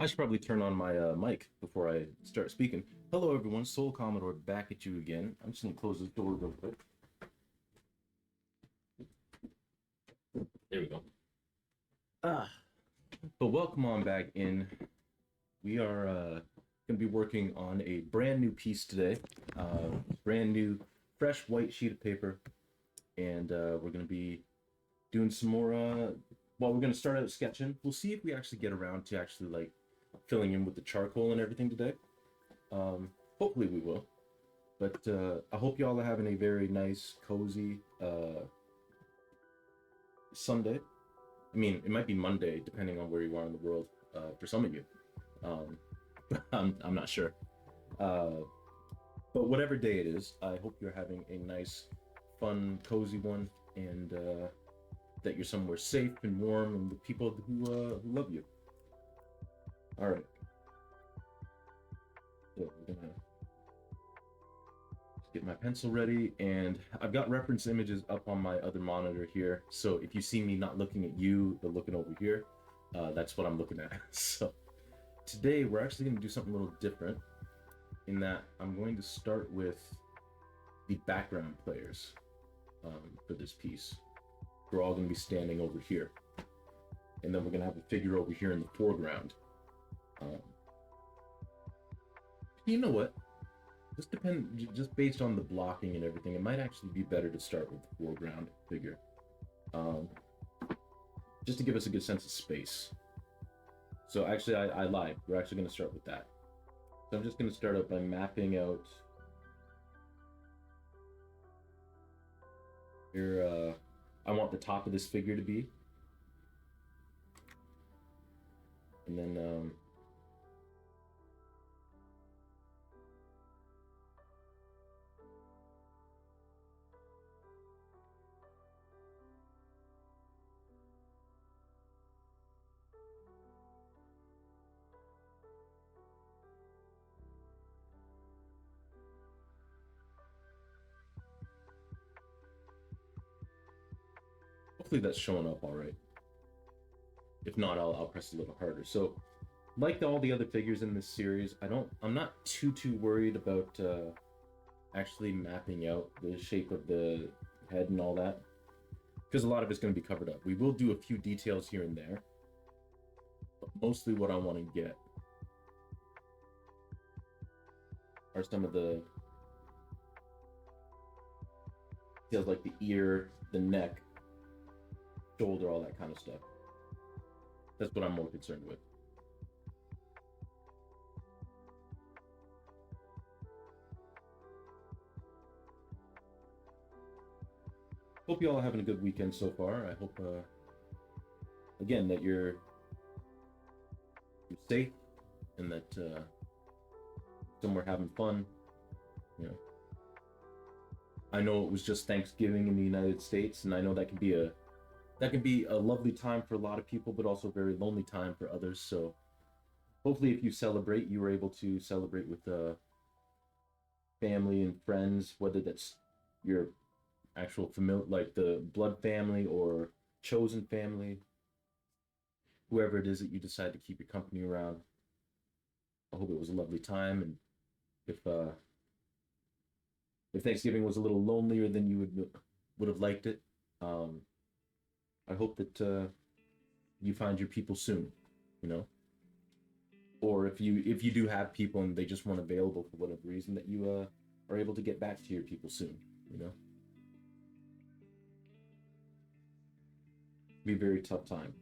I should probably turn on my mic before I start speaking. Hello, everyone. Soul Commodore back at you again. I'm just going to close this door real quick. There we go. But welcome on back in. We are going to be working on a brand new piece today. Brand new, fresh white sheet of paper. And we're going to be doing some more... we're going to start out sketching. We'll see if we actually get around to actually, like, filling in with the charcoal and everything today. Hopefully we will. But I hope y'all are having a very nice, cozy Sunday. I mean, it might be Monday, depending on where you are in the world, for some of you. I'm not sure. But whatever day it is, I hope you're having a nice, fun, cozy one, and that you're somewhere safe and warm and with people who love you. All right. So we're gonna get my pencil ready, and I've got reference images up on my other monitor here. So if you see me not looking at you, but looking over here, that's what I'm looking at. So today we're actually going to do something a little different in that I'm going to start with the background players for this piece. We're all going to be standing over here, and then we're going to have a figure over here in the foreground. You know what? Just based on the blocking and everything, it might actually be better to start with the foreground figure. Just to give us a good sense of space. So actually, I lied. We're actually going to start with that. So I'm just going to start out by mapping out here. I want the top of this figure to be. And then hopefully that's showing up all right. If not, I'll press a little harder. So, like all the other figures in this series, I'm not too worried about actually mapping out the shape of the head and all that, because a lot of it's going to be covered up. We will do a few details here and there, but mostly what I want to get are some of the details like the ear, the neck, shoulder, all that kind of stuff. That's what I'm more concerned with. Hope you all are having a good weekend so far. I hope, again, that you're safe and that somewhere having fun. You know, I know it was just Thanksgiving in the United States, and I know that can be a lovely time for a lot of people, but also a very lonely time for others. So hopefully, if you celebrate, you were able to celebrate with family and friends, whether that's your actual familiar, like the blood family or chosen family, whoever it is that you decide to keep your company around. I hope it was a lovely time, and if Thanksgiving was a little lonelier than you would have liked it, I hope that you find your people soon, you know. Or if you do have people and they just weren't available for whatever reason, that you are able to get back to your people soon, you know. Be a very tough time.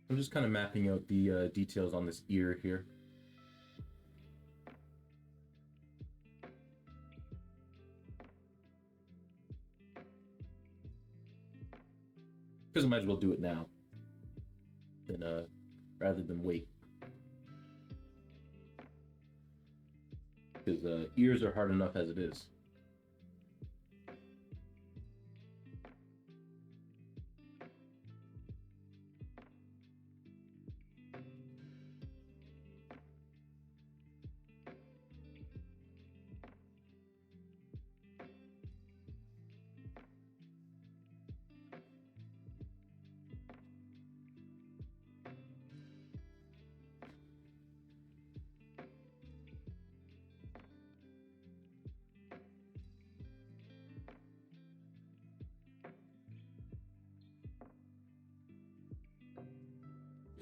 I'm just kind of mapping out the details on this ear here. Because I might as well do it now than rather than wait. Because ears are hard enough as it is.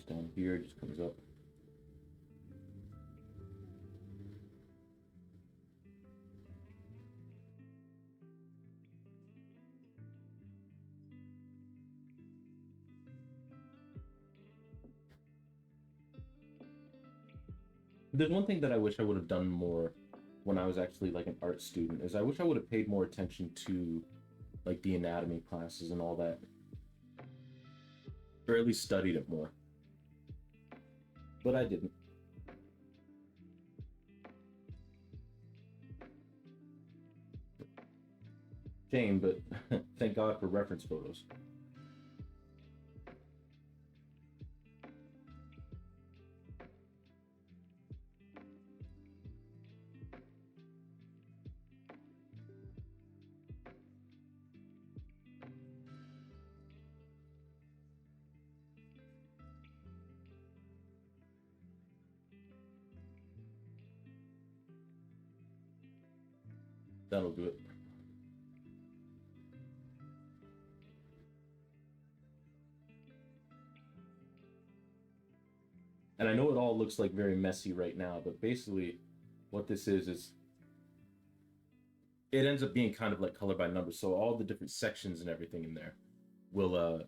It's down here, it just comes up. There's one thing that I wish I would have done more when I was actually like an art student is I wish I would have paid more attention to like the anatomy classes and all that, or at least studied it more. But I didn't. Shame, but thank God for reference photos. That'll do it. And I know it all looks like very messy right now, but basically what this is it ends up being kind of like color by number. So all the different sections and everything in there will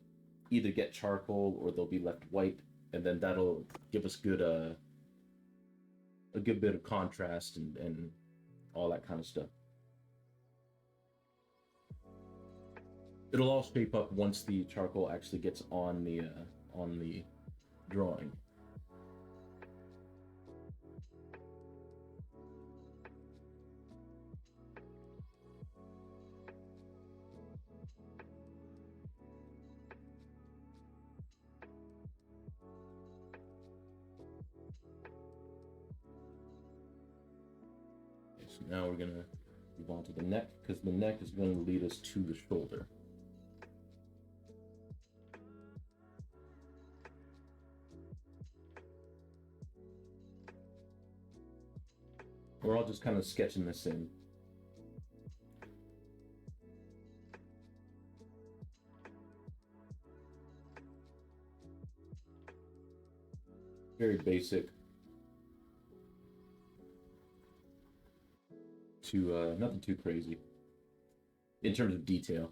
either get charcoal or they'll be left white, and then that'll give us good a good bit of contrast and all that kind of stuff. It'll all shape up once the charcoal actually gets on the drawing. Okay, so now we're gonna move on to the neck because the neck is going to lead us to the shoulder. We're all just kind of sketching this in. Very basic to nothing too crazy in terms of detail.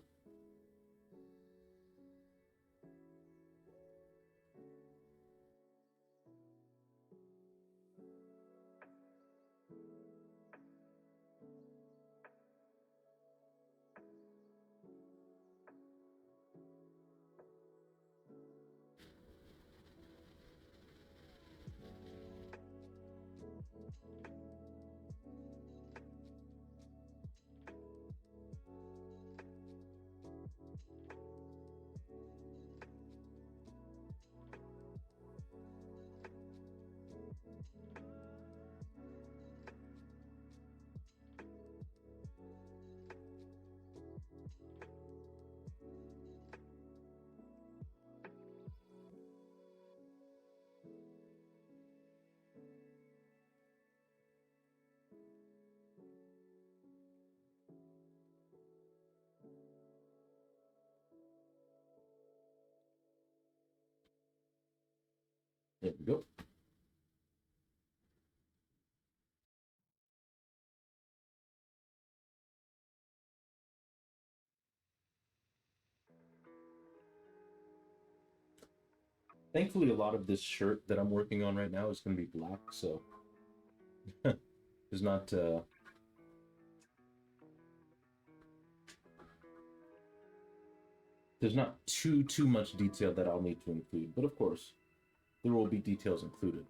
There we go. Thankfully, a lot of this shirt that I'm working on right now is going to be black, so there's not there's not too much detail that I'll need to include. But of course, there will be details included.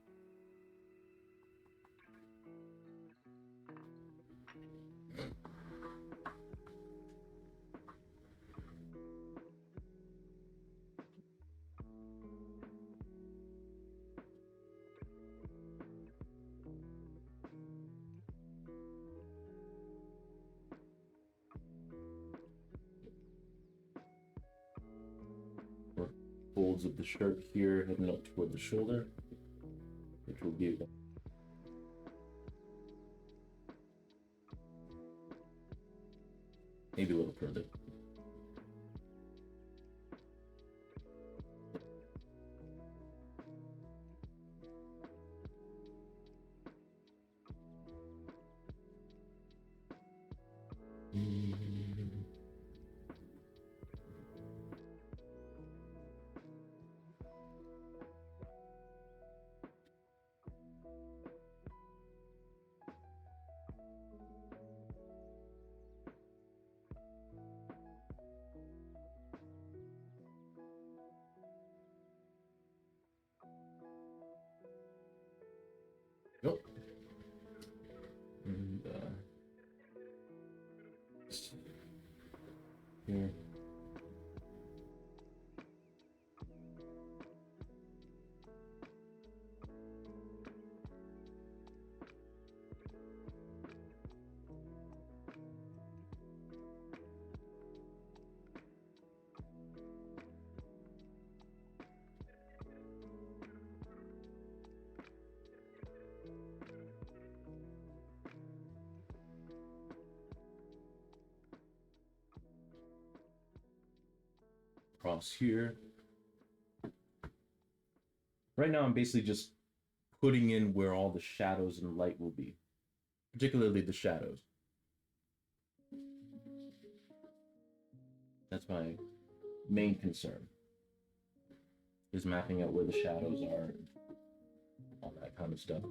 Folds of the shirt here heading up toward the shoulder, which will be maybe a little further. here. Across here. Right now I'm basically just putting in where all the shadows and light will be, particularly the shadows. That's my main concern, is mapping out where the shadows are and all that kind of stuff.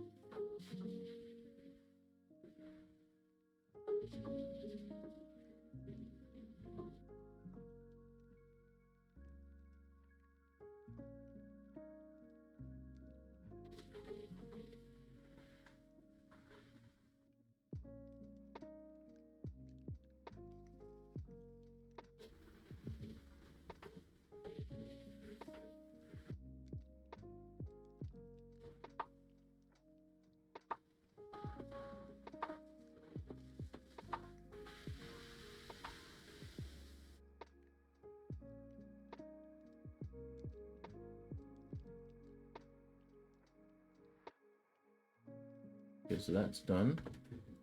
Okay, so that's done.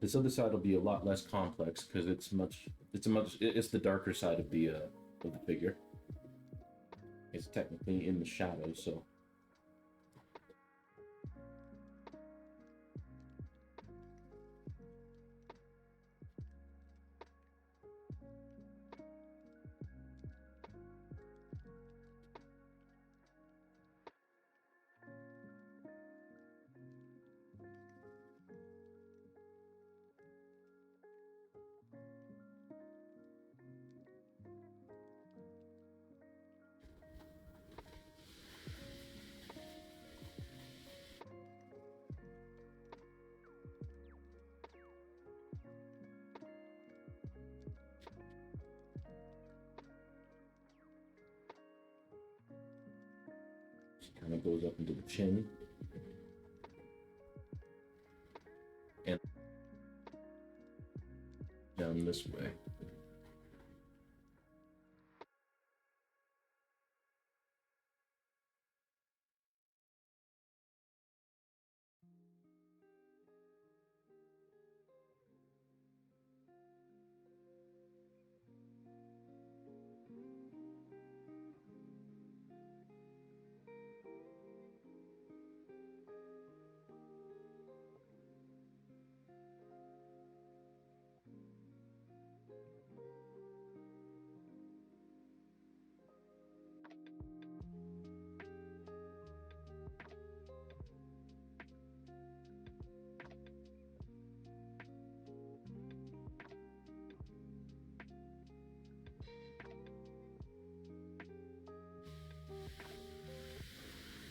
This other side will be a lot less complex because it's the darker side of the figure. It's technically in the shadows, so. Kind of goes up into the chin. And down this way.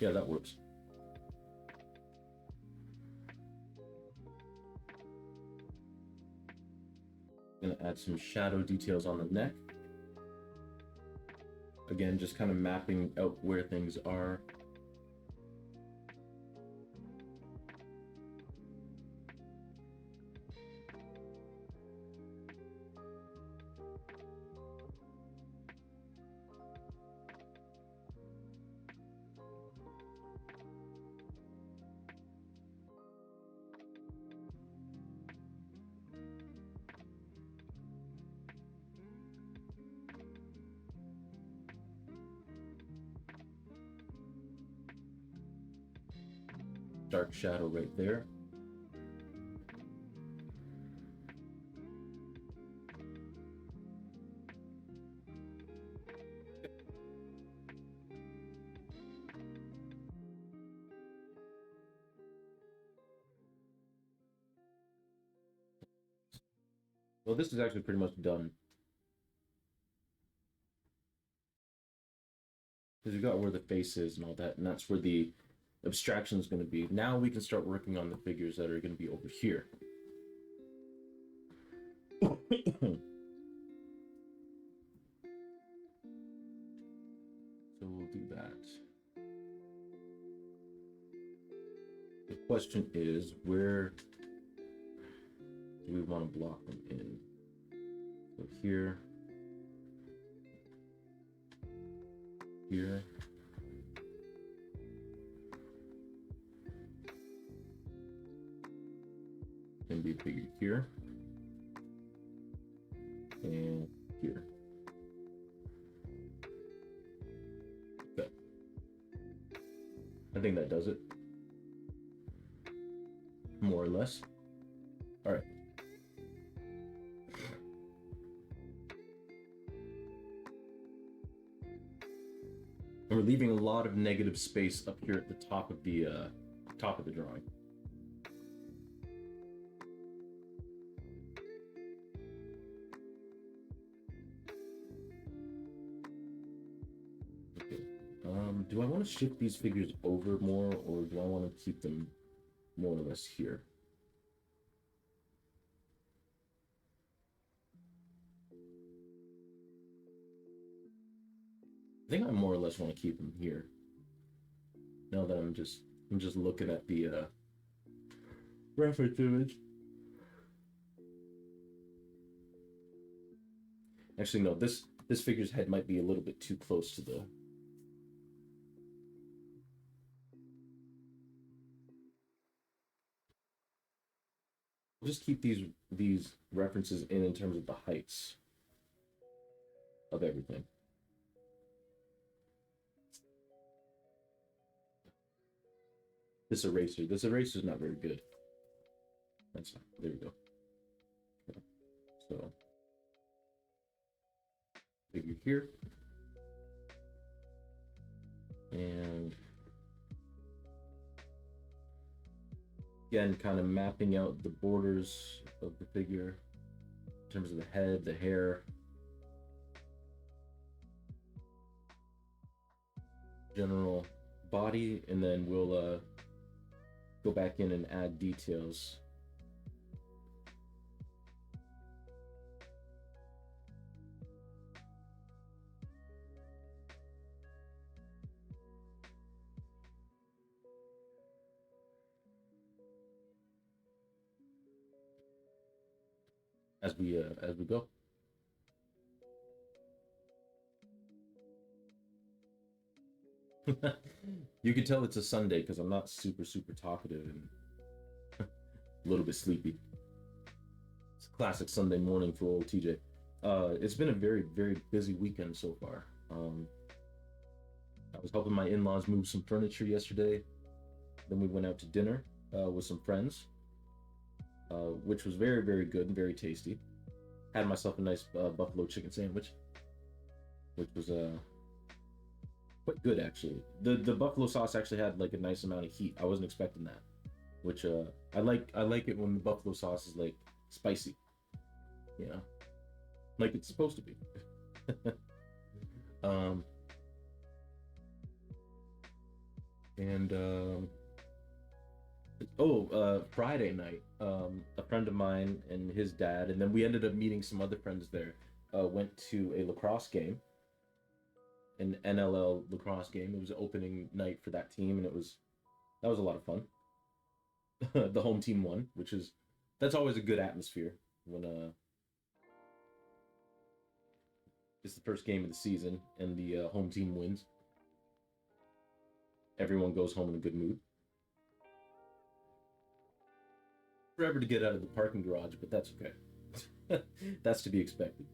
Yeah, that works. Gonna add some shadow details on the neck. Again, just kind of mapping out where things are. Dark shadow right there. Well, this is actually pretty much done. Because we got where the face is and all that, and that's where the abstraction is going to be. Now we can start working on the figures that are going to be over here. The question is, where do we want to block them in? So here, here, and be figure here, and here. Okay. I think that does it, more or less. All right. And we're leaving a lot of negative space up here at the top of the drawing. Okay. Do I want to shift these figures over more, or do I want to keep them more or less here? I think I more or less want to keep them here. Now that I'm just looking at the reference image. Actually, no, this figure's head might be a little bit too close to the. We'll just keep these references in terms of the heights of everything. This eraser is not very good. That's fine. There we go. Okay. So figure here, and again, kind of mapping out the borders of the figure in terms of the head, the hair, general body, and then we'll go back in and add details. As we go. You can tell it's a Sunday because I'm not super talkative and a little bit sleepy. It's a classic Sunday morning for old TJ. It's been a very busy weekend so far. I was helping my in-laws move some furniture yesterday. Then we went out to dinner with some friends, which was very good and very tasty. Had myself a nice buffalo chicken sandwich, which was quite good actually. The buffalo sauce actually had like a nice amount of heat. I wasn't expecting that, which I like it when the buffalo sauce is like spicy, you know, like it's supposed to be. Friday night, a friend of mine and his dad, and then we ended up meeting some other friends there, went to a lacrosse game, an NLL lacrosse game. It was opening night for that team, and that was a lot of fun. The home team won, that's always a good atmosphere when it's the first game of the season and the home team wins. Everyone goes home in a good mood. Forever to get out of the parking garage, but that's okay. That's to be expected.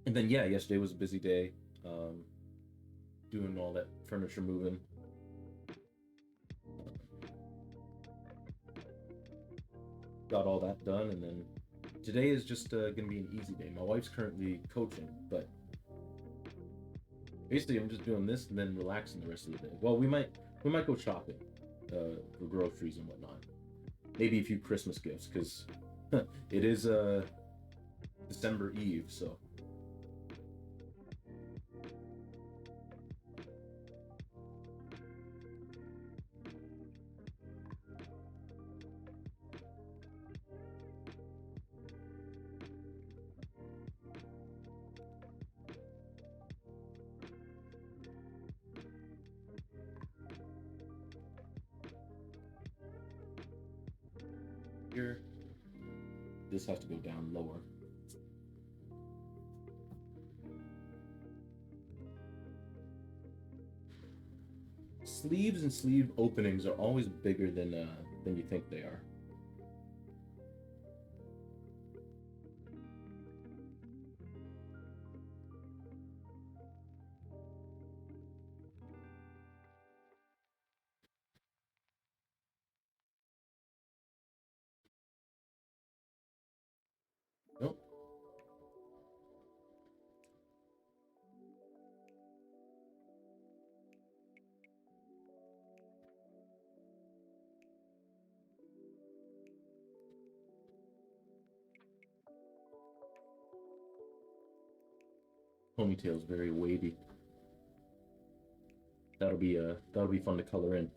And then yesterday was a busy day, doing all that furniture moving. Got all that done, and then today is just going to be an easy day. My wife's currently coaching, but basically I'm just doing this and then relaxing the rest of the day. Well, we might go shopping for groceries and whatnot. Maybe a few Christmas gifts, because it is December Eve, so. here. This has to go down lower. Sleeves and sleeve openings are always bigger than you think they are. Nope. Ponytail's very wavy. That'll be fun to color in.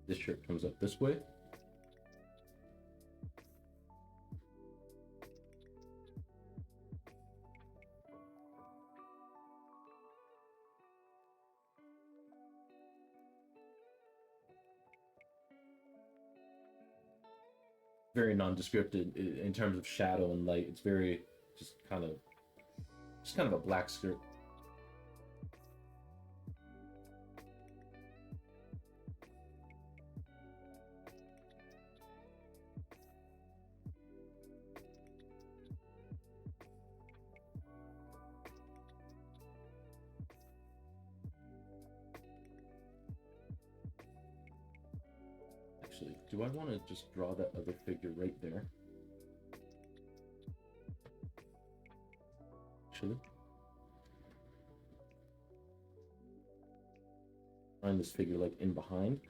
This shirt comes up this way. Very nondescript in terms of shadow and light. It's very just kind of a black skirt. Actually, do I want to just draw that other figure right there? Actually, find this figure like in behind.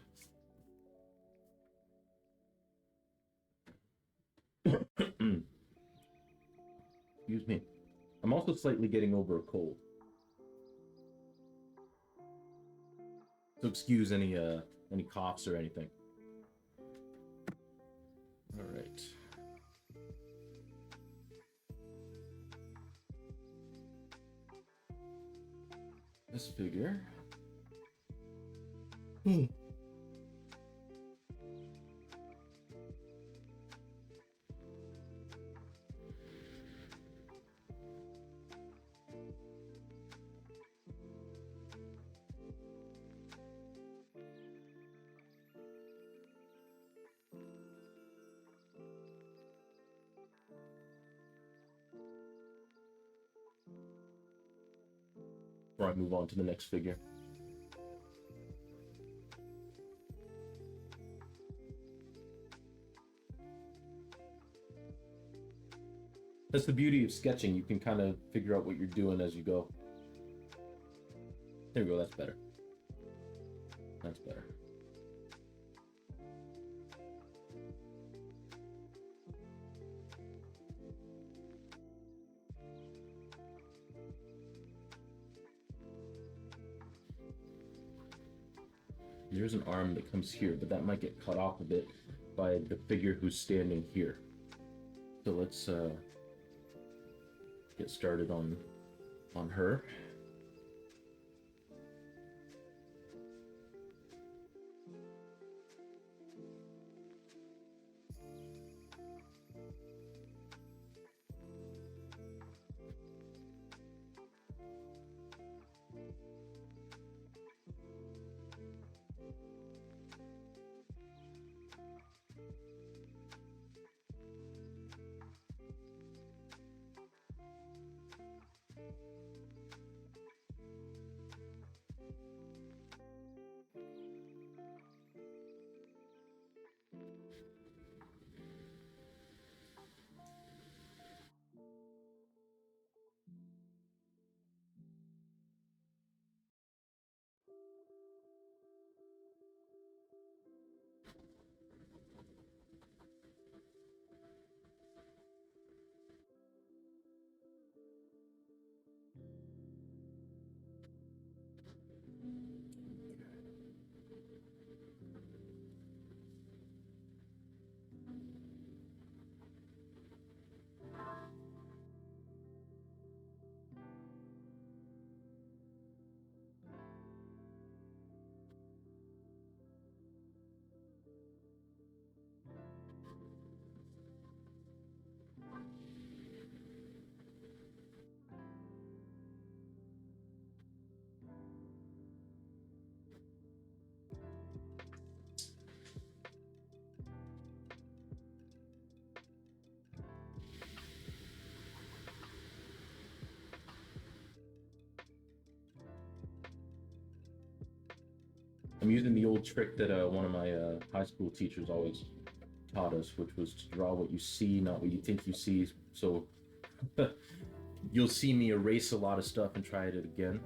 Excuse me. I'm also slightly getting over a cold, so excuse any coughs or anything. All right. This figure. Before I move on to the next figure. That's the beauty of sketching. You can kind of figure out what you're doing as you go. There we go, that's better. That's better. There's an arm that comes here, but that might get cut off a bit by the figure who's standing here. So let's get started on her. using the old trick that one of my high school teachers always taught us, which was to draw what you see, not what you think you see. So you'll see me erase a lot of stuff and try it again.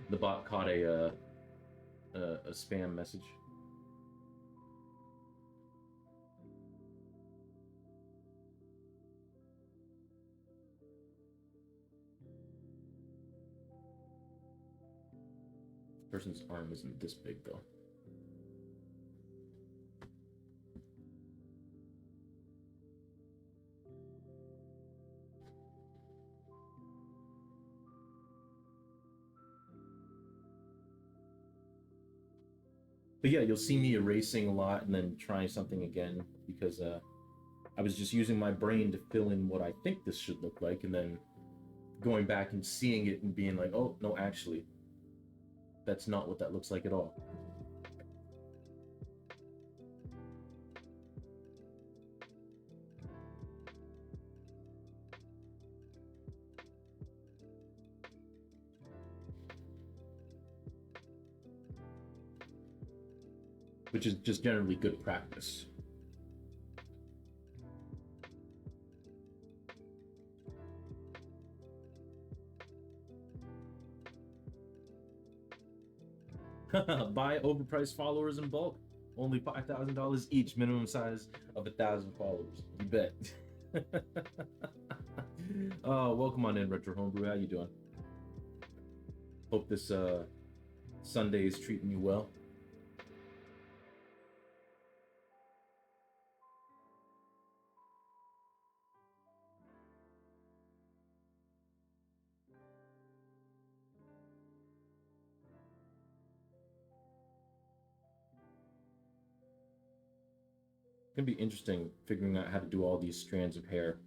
The bot caught a spam message. Person's arm isn't this big though. But yeah, you'll see me erasing a lot and then trying something again because I was just using my brain to fill in what I think this should look like, and then going back and seeing it and being like, oh no, actually, that's not what that looks like at all. Which is just generally good practice. Buy overpriced followers in bulk. Only $5,000 each. Minimum size of 1,000 followers. You bet. Welcome on in, Retro Homebrew. How you doing? Hope this Sunday is treating you well. It's gonna be interesting figuring out how to do all these strands of hair.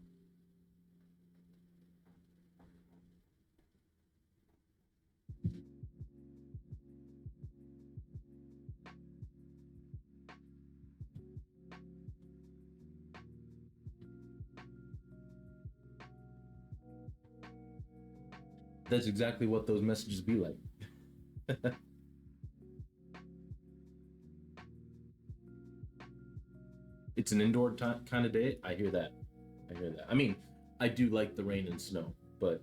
That's exactly what those messages be like. It's an indoor kind of day. I hear that. I hear that. I mean, I do like the rain and snow, but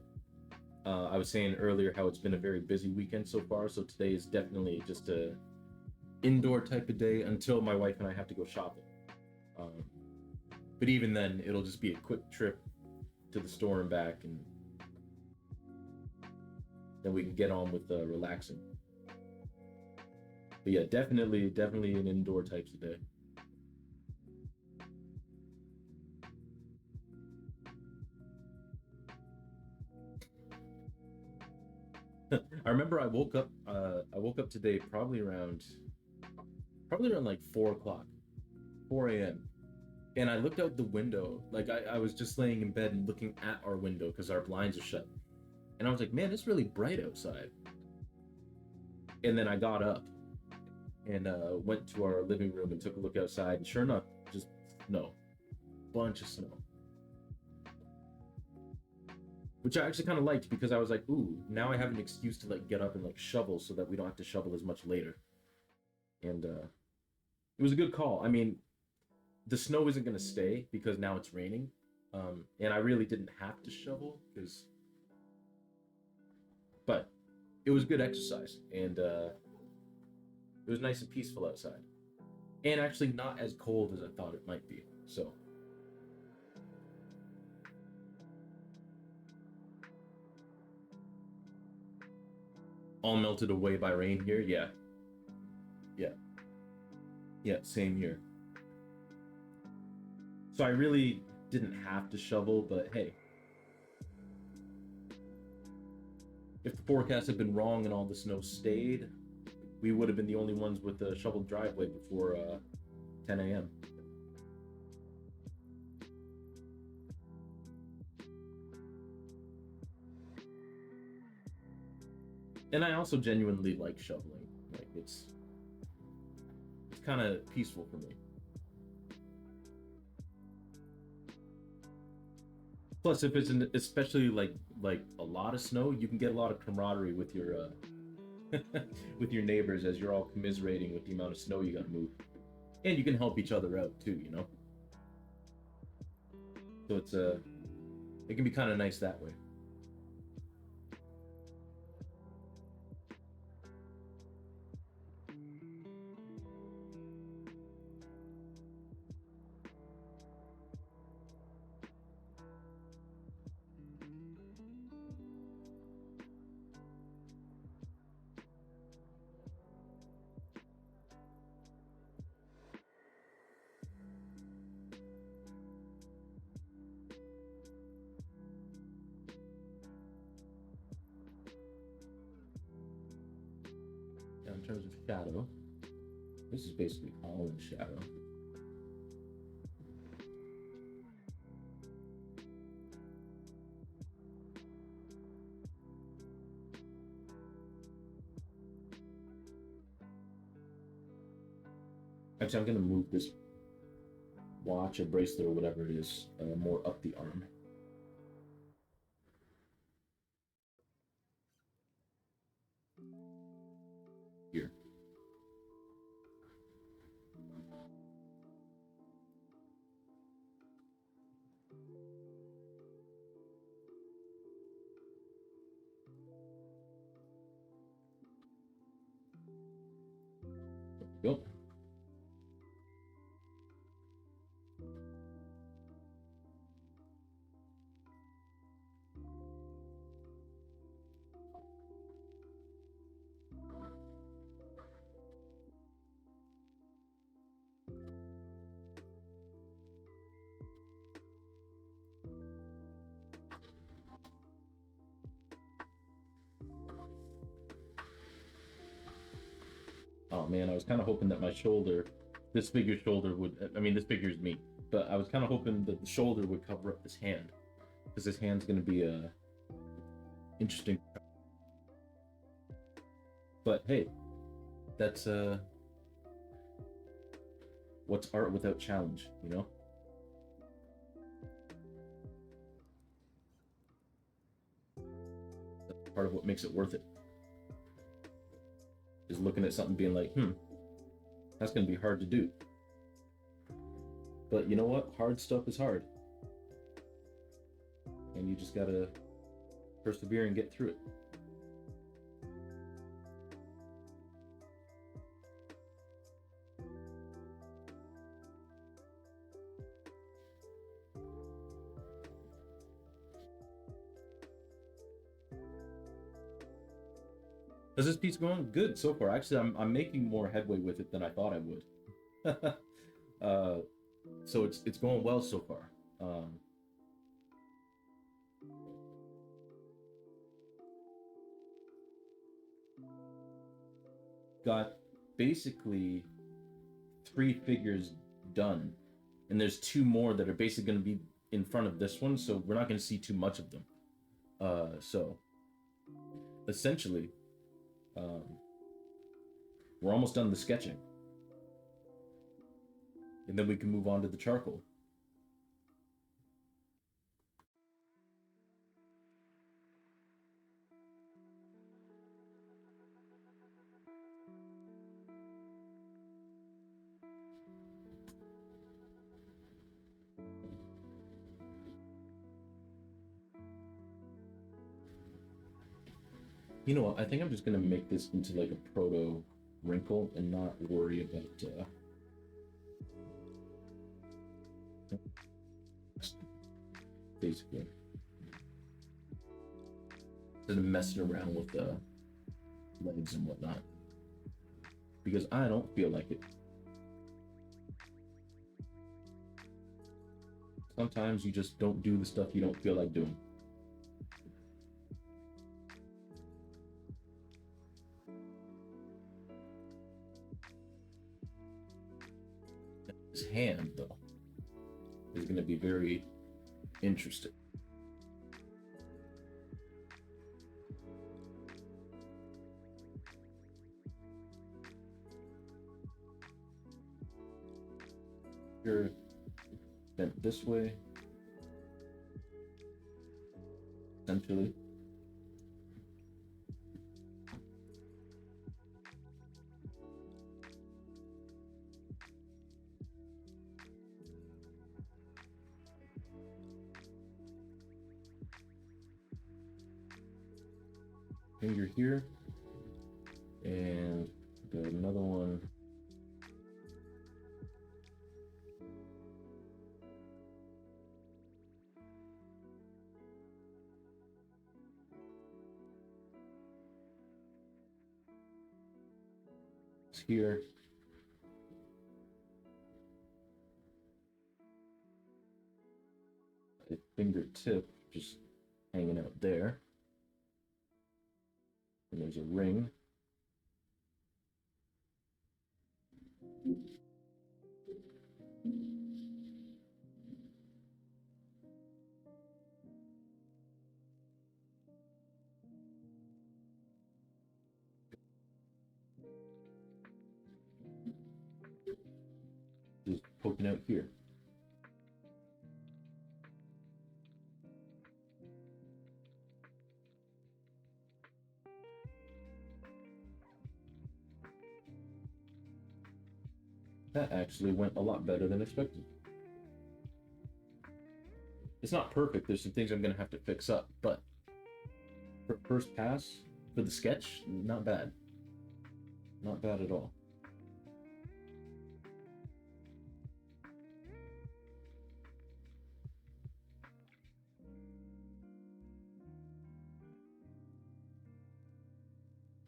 I was saying earlier how it's been a very busy weekend so far. So today is definitely just a indoor type of day until my wife and I have to go shopping. Um, but even then, it'll just be a quick trip to the store and back, and then we can get on with relaxing. But yeah, definitely an indoor type of day. I remember I woke up today probably around like 4 o'clock, 4 a.m. And I looked out the window, like I was just laying in bed and looking at our window because our blinds are shut. And I was like, man, it's really bright outside. And then I got up and went to our living room and took a look outside. And sure enough, just snow, bunch of snow. Which I actually kind of liked because I was like, ooh, now I have an excuse to like get up and like shovel so that we don't have to shovel as much later. And it was a good call. I mean, the snow isn't going to stay because now it's raining. And I really didn't have to shovel but it was good exercise, and it was nice and peaceful outside, and actually not as cold as I thought it might be. So all melted away by rain here. Yeah, yeah, yeah. Same here. So I really didn't have to shovel, but hey, if the forecast had been wrong and all the snow stayed, we would have been the only ones with the shoveled driveway before 10 a.m. And I also genuinely like shoveling. Like it's kind of peaceful for me. Plus, if it's especially like a lot of snow, you can get a lot of camaraderie with your with your neighbors as you're all commiserating with the amount of snow you got to move, and you can help each other out too. You know, so it can be kind of nice that way. Now, in terms of shadow, this is basically all in shadow. Actually, I'm gonna move this watch or bracelet or whatever it is more up the arm. Here. There we go. Oh man, I was kind of hoping that my shoulder, this figure's shoulder would, I mean, this figure's me, but I was kind of hoping that the shoulder would cover up this hand, because this hand's going to be interesting. But hey, that's what's art without challenge, you know? That's part of what makes it worth it. Is looking at something being like, that's going to be hard to do. But you know what? Hard stuff is hard. And you just gotta persevere and get through it. How's this piece going? Good so far. Actually, I'm making more headway with it than I thought I would. uh, so it's going well so far. Got basically 3 figures done, and there's 2 more that are basically going to be in front of this one, so we're not going to see too much of them. So essentially, um, we're almost done the sketching, and then we can move on to the charcoal. You know what? I think I'm just gonna make this into like a proto wrinkle and not worry about basically instead of messing around with the legs and whatnot because I don't feel like it. Sometimes you just don't do the stuff you don't feel like doing. His hand, though, is going to be very interesting. Finger bent this way, essentially. Finger here, and got another one here. A fingertip just hanging out there. And there's a ring. Just poking out here. That actually went a lot better than expected. It's not perfect. There's some things I'm going to have to fix up, but for first pass, for the sketch, not bad. Not bad at all.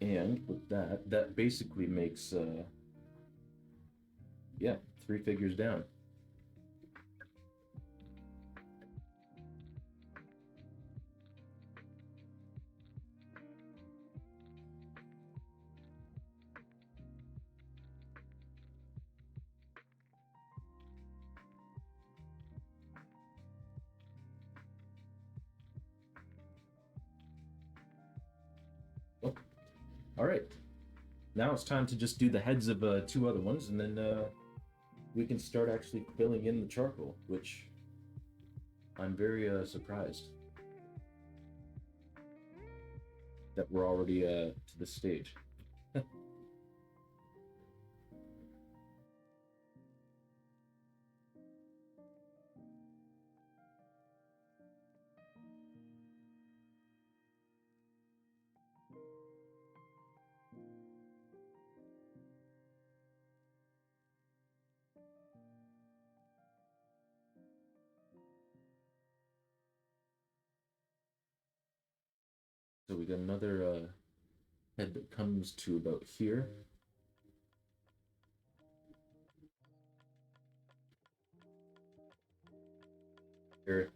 And with that, that basically makes, yeah, 3 figures down. Oh, all right. Now it's time to just do the heads of 2 other ones, and then we can start actually filling in the charcoal, which I'm very surprised that we're already to this stage. So we got another head that comes to about here. Here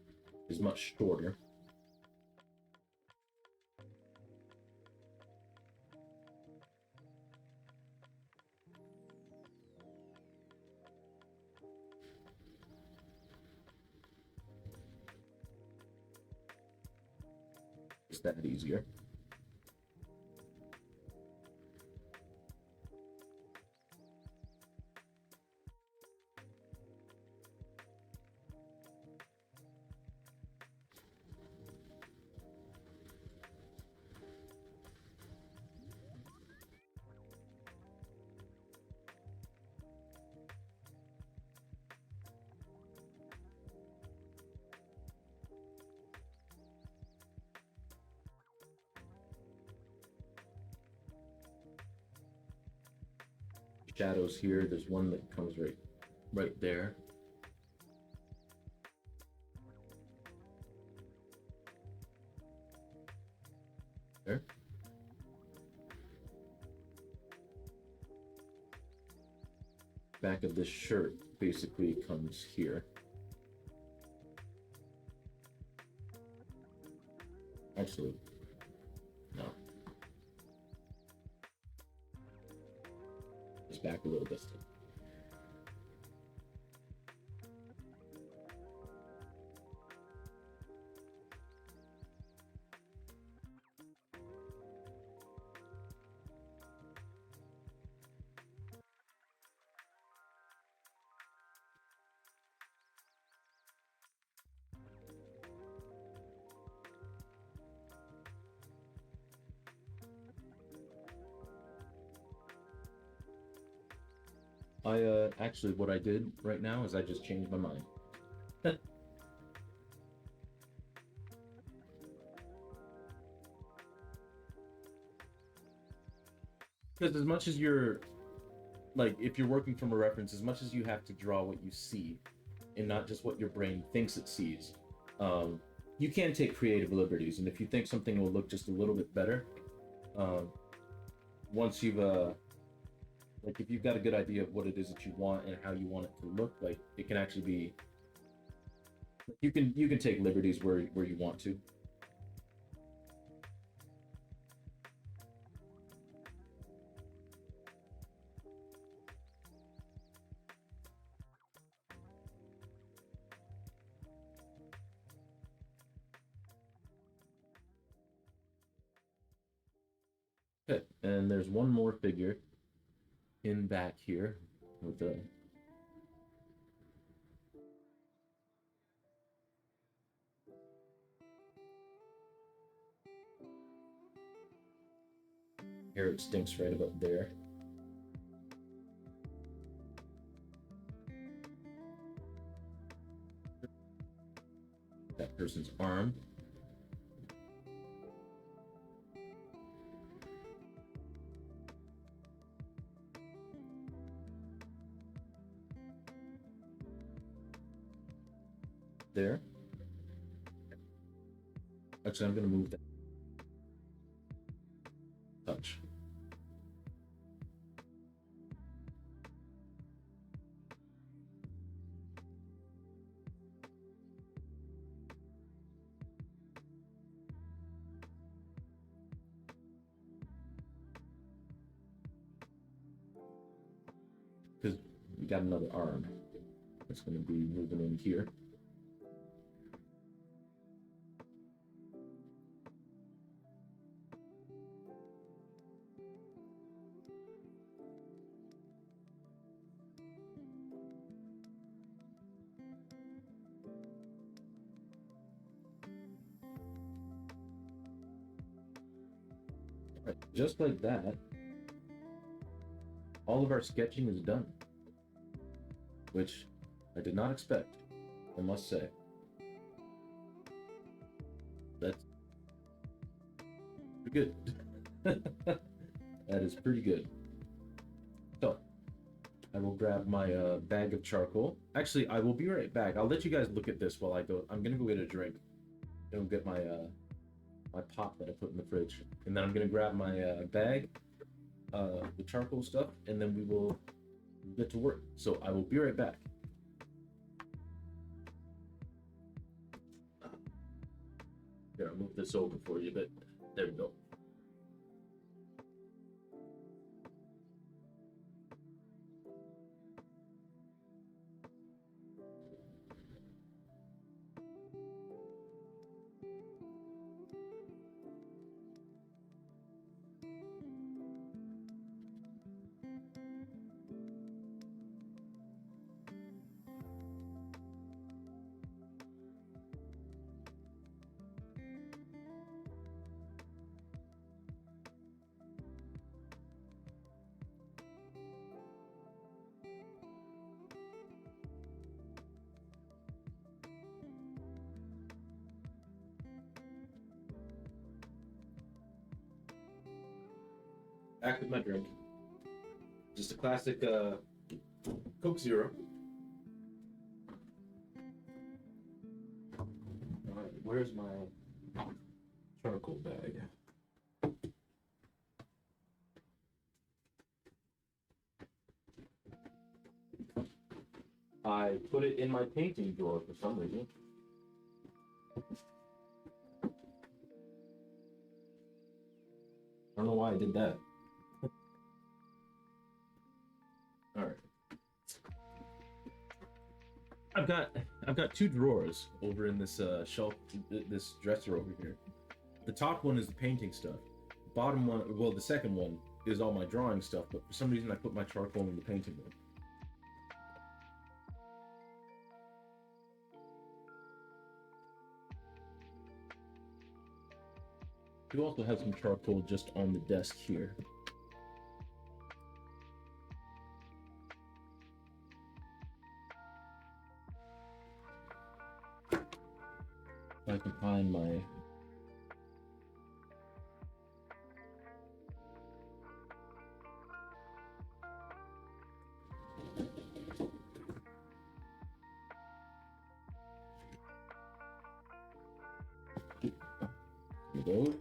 is much shorter. It's that easier. Shadows here. There's one that comes right there. There. Back of this shirt basically comes here. Actually, no. Just back a little distant. I actually what I did right now is I just changed my mind. Because as much as you're like, if you're working from a reference, as much as you have to draw what you see and not just what your brain thinks it sees, um, you can take creative liberties. And if you think something will look just a little bit better, um, once you've like if you've got a good idea of what it is that you want and how you want it to look, like it can actually be you can take liberties where you want to. Okay, and there's one more figure in back here with the hair extincts right about there. That person's arm. There. Actually, I'm gonna move that touch. Because we got another arm that's gonna be moving in here. Right. Just like that, all of our sketching is done, which I did not expect, I must say. That's pretty good. That is pretty good. So, I will grab my bag of charcoal. Actually, I will be right back. I'll let you guys look at this while I go. I'm gonna go get a drink and get my my pop that I put in the fridge, and then I'm gonna grab my bag, the charcoal stuff, and then we will get to work. So I will be right back. Here, I'll move this over for you, but there we go. Back with my drink. Just a classic Coke Zero. All right, where's my charcoal bag? I put it in my painting drawer for some reason. I don't know why I did that. All right. I've got two drawers over in this shelf, this dresser over here. The top one is the painting stuff. The bottom one, well, the second one is all my drawing stuff. But for some reason, I put my charcoal in the painting one. You also have some charcoal just on the desk here. I can find my... Here we go.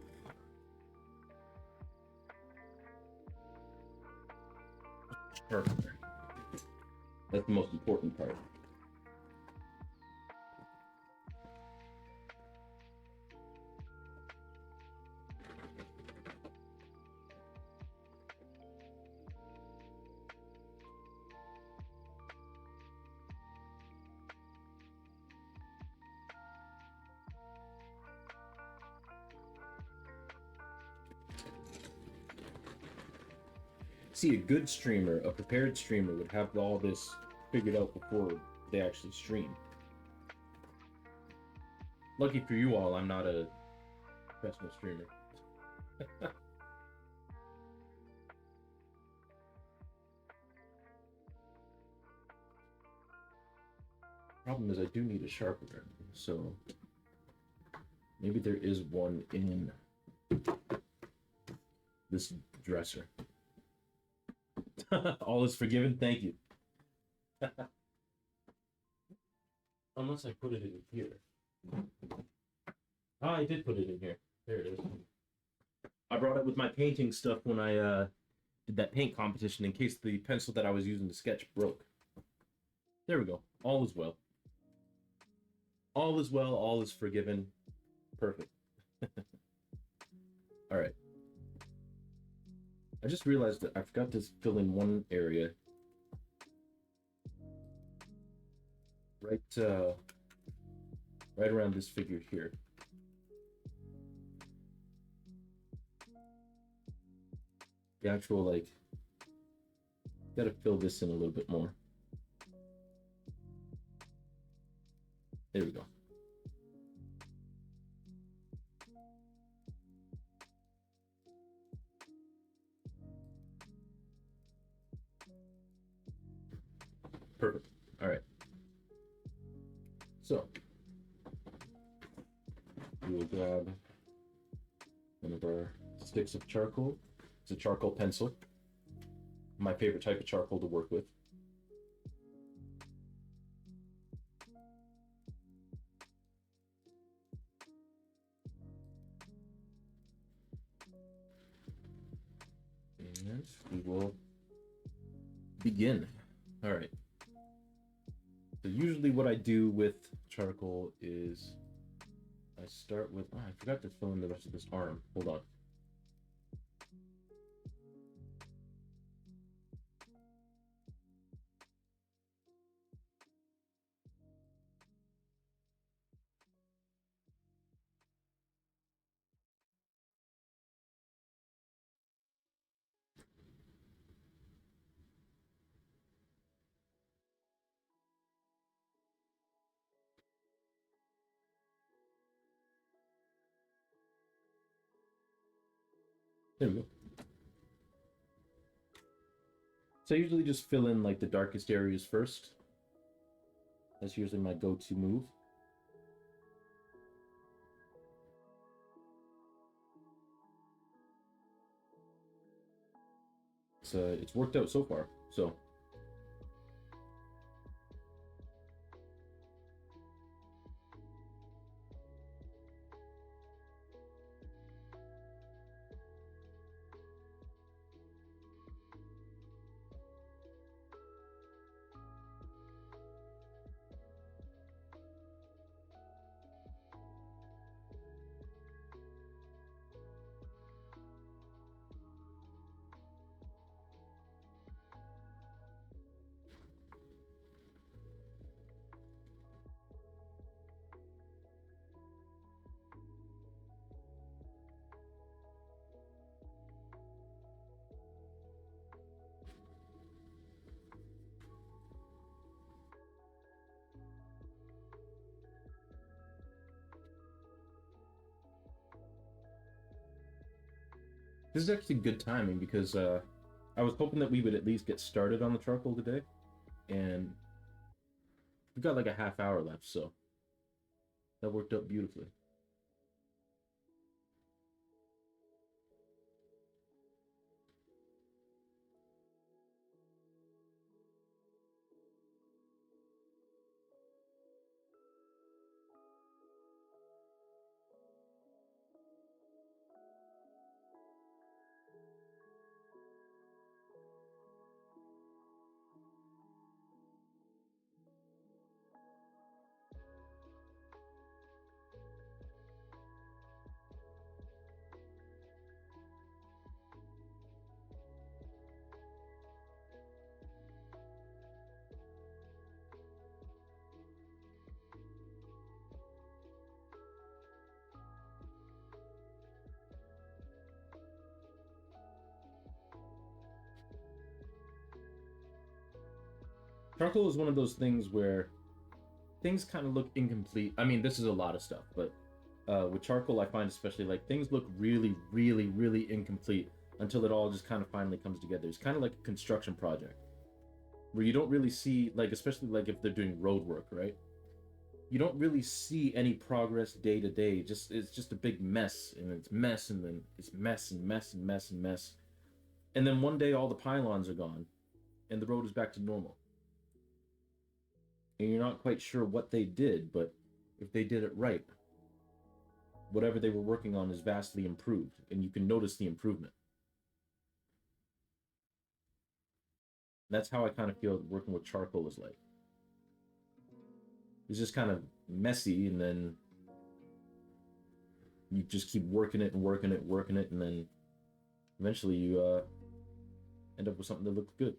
Perfect. That's the most important part. See, a good streamer, a prepared streamer, would have all this figured out before they actually stream. Lucky for you all, I'm not a professional streamer. Problem is, I do need a sharpener, so maybe there is one in this dresser. All is forgiven, thank you. Unless I put it in here. Ah, I did put it in here. There it is. I brought it with my painting stuff when I did that paint competition in case the pencil that I was using to sketch broke. There we go. All is well. All is well, all is forgiven. Perfect. All right. I just realized that I forgot to fill in one area. Right around this figure here. The actual, like, gotta fill this in a little bit more. There we go. Perfect. All right. So we will grab one of our sticks of charcoal. It's a charcoal pencil. My favorite type of charcoal to work with. And we will begin. All right. So usually what I do with charcoal is I start with, oh, I forgot to fill in the rest of this arm. Hold on. There we go. So I usually just fill in like the darkest areas first. That's usually my go-to move. It's worked out so far. So this is actually good timing because I was hoping that we would at least get started on the charcoal today, and we've got like a half hour left, so that worked out beautifully. Charcoal is one of those things where things kind of look incomplete. I mean, this is a lot of stuff, but with charcoal, I find especially like things look really, really, really incomplete until it all just kind of finally comes together. It's kind of like a construction project where you don't really see, like, especially like if they're doing road work, right? You don't really see any progress day to day. Just it's just a big mess, and it's mess, and then it's mess and mess and mess and mess, and then one day all the pylons are gone, and the road is back to normal, and you're not quite sure what they did, but if they did it right, whatever they were working on is vastly improved, and you can notice the improvement. That's how I kind of feel working with charcoal is like. It's just kind of messy, and then you just keep working it and working it, working it, and then eventually you end up with something that looks good.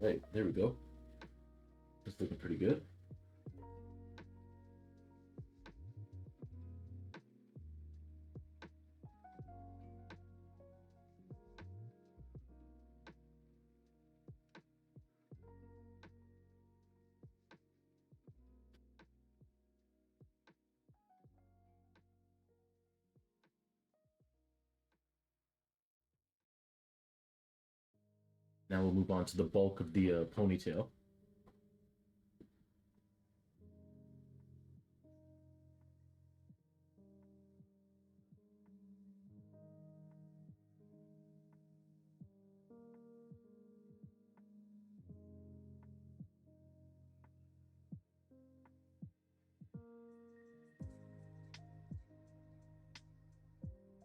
Right, there we go. It's looking pretty good. Now we'll move on to the bulk of the ponytail.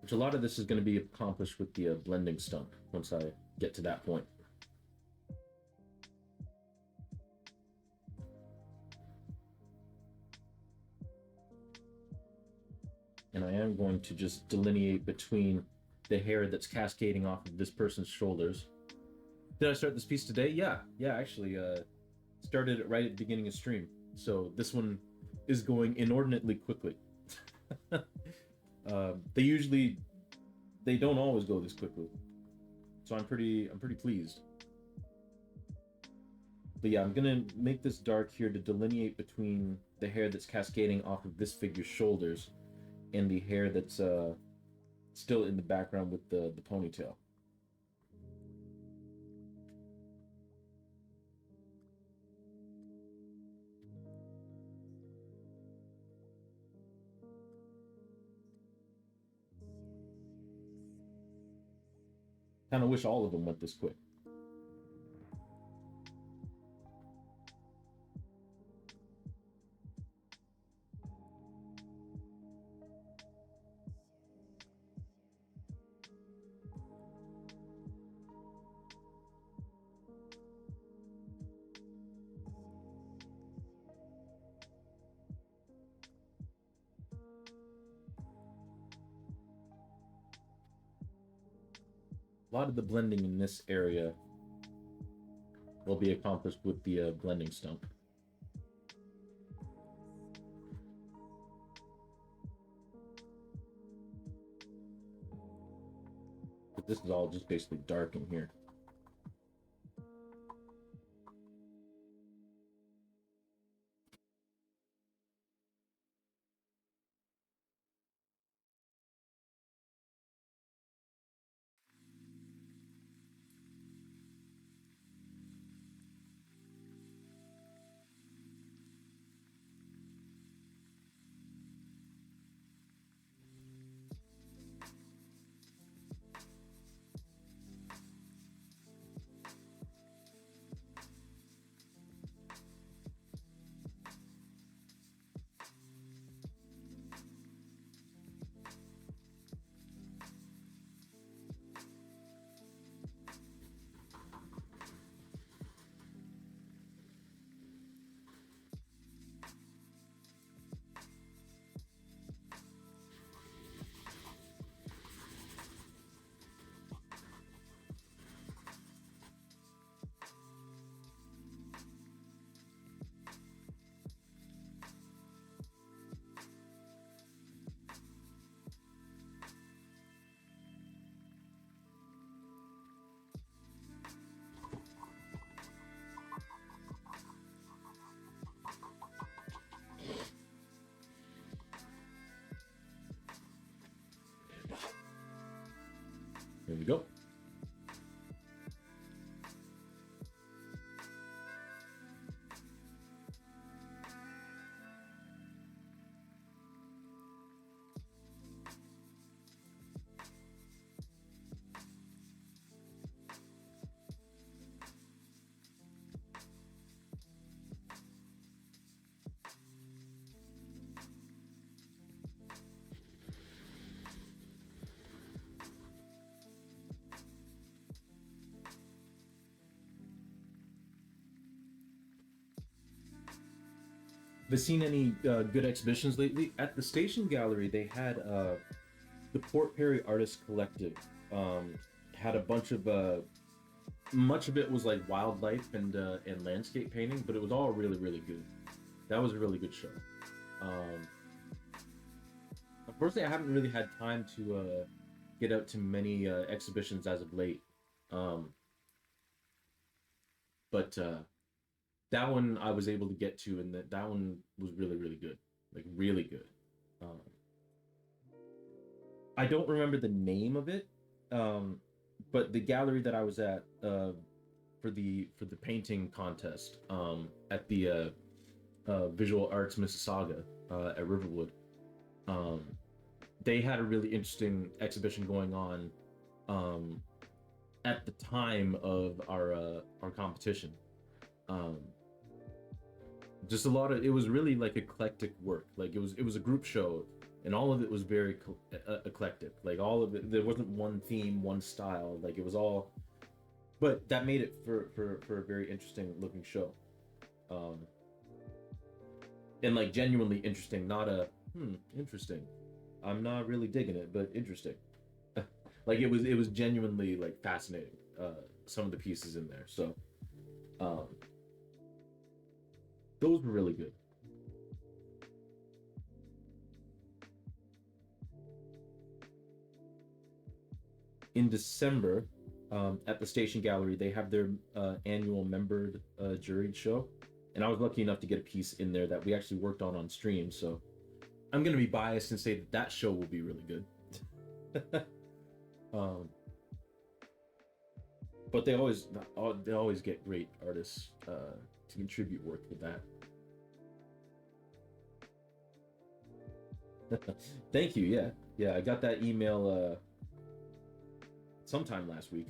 Which a lot of this is going to be accomplished with the blending stump once I get to that point. And I am going to just delineate between the hair that's cascading off of this person's shoulders. Did I start this piece today? Yeah, actually, started it right at the beginning of stream. So this one is going inordinately quickly. They they don't always go this quickly, so I'm pretty pleased. But yeah, I'm gonna make this dark here to delineate between the hair that's cascading off of this figure's shoulders and the hair that's still in the background with the ponytail. Kind of wish all of them went this quick. A lot of the blending in this area will be accomplished with the blending stump. But this is all just basically dark in here. There we go. Have you seen any good exhibitions lately? At the Station Gallery, they had the Port Perry Artist Collective had a bunch of much of it was like wildlife and landscape painting, but it was all really really good. That was a really good show. Um, Unfortunately, I haven't really had time to get out to many exhibitions as of late, um, but that one I was able to get to, and that one was really really good, like really good. Um, I don't remember the name of it, um, but the gallery that I was at for the painting contest at the Visual Arts Mississauga at Riverwood, um, they had a really interesting exhibition going on um, at the time of our competition. Um, just a lot of it was really like eclectic work. Like it was a group show, and all of it was very eclectic. Like all of it, there wasn't one theme, one style. Like it was all, but that made it for a very interesting looking show, um, and like genuinely interesting. Not a interesting. I'm not really digging it, but interesting. Like it was genuinely like fascinating. Some of the pieces in there. So um, those were really good. In December, at the Station Gallery, they have their annual membered juried show, and I was lucky enough to get a piece in there that we actually worked on stream. So I'm gonna be biased and say that that show will be really good. um, but they always get great artists to contribute work with that. Thank you. Yeah, yeah. I got that email sometime last week.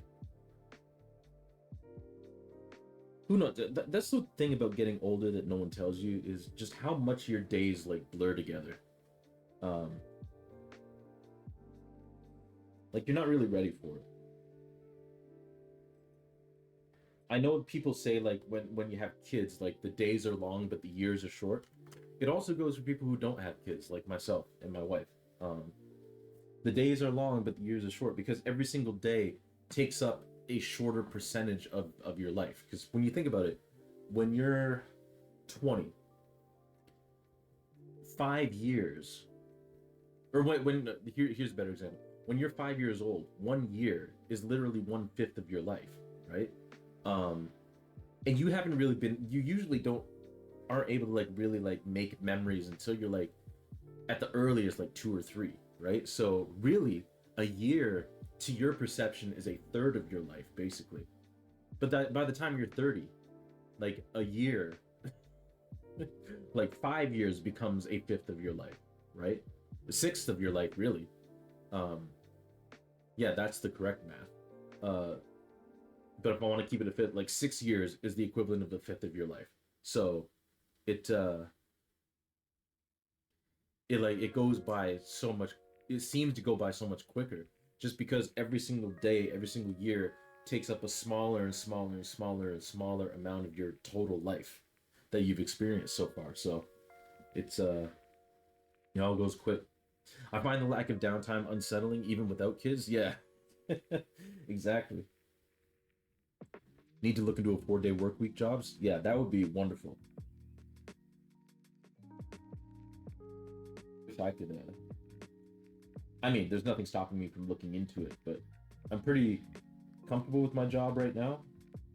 Who knows? That's the thing about getting older that no one tells you is just how much your days like blur together. Um, like you're not really ready for it. I know people say like when you have kids, like the days are long but the years are short. It also goes for people who don't have kids, like myself and my wife. Um, the days are long but the years are short because every single day takes up a shorter percentage of your life. Because when you think about it, when you're 20, 5 years, or here's a better example. When you're 5 years old, 1 year is literally 1/5 of your life, right? Um, and you haven't really been. You usually don't aren't able to like really like make memories until you're like at the earliest like two or three, right? So really, a year to your perception is a third of your life basically. But that by the time you're 30, like a year, like 5 years becomes a fifth of your life, right? A sixth of your life, really. Um, yeah, that's the correct math. But if I want to keep it a fifth, like 6 years is the equivalent of the fifth of your life. So it it like it goes by so much. It seems to go by so much quicker, just because every single day, every single year takes up a smaller and smaller and smaller and smaller amount of your total life that you've experienced so far. So it's it all goes quick. I find the lack of downtime unsettling, even without kids. Yeah, exactly. Need to look into a 4-day work week jobs. Yeah, that would be wonderful. If I could, I mean, there's nothing stopping me from looking into it, but I'm pretty comfortable with my job right now.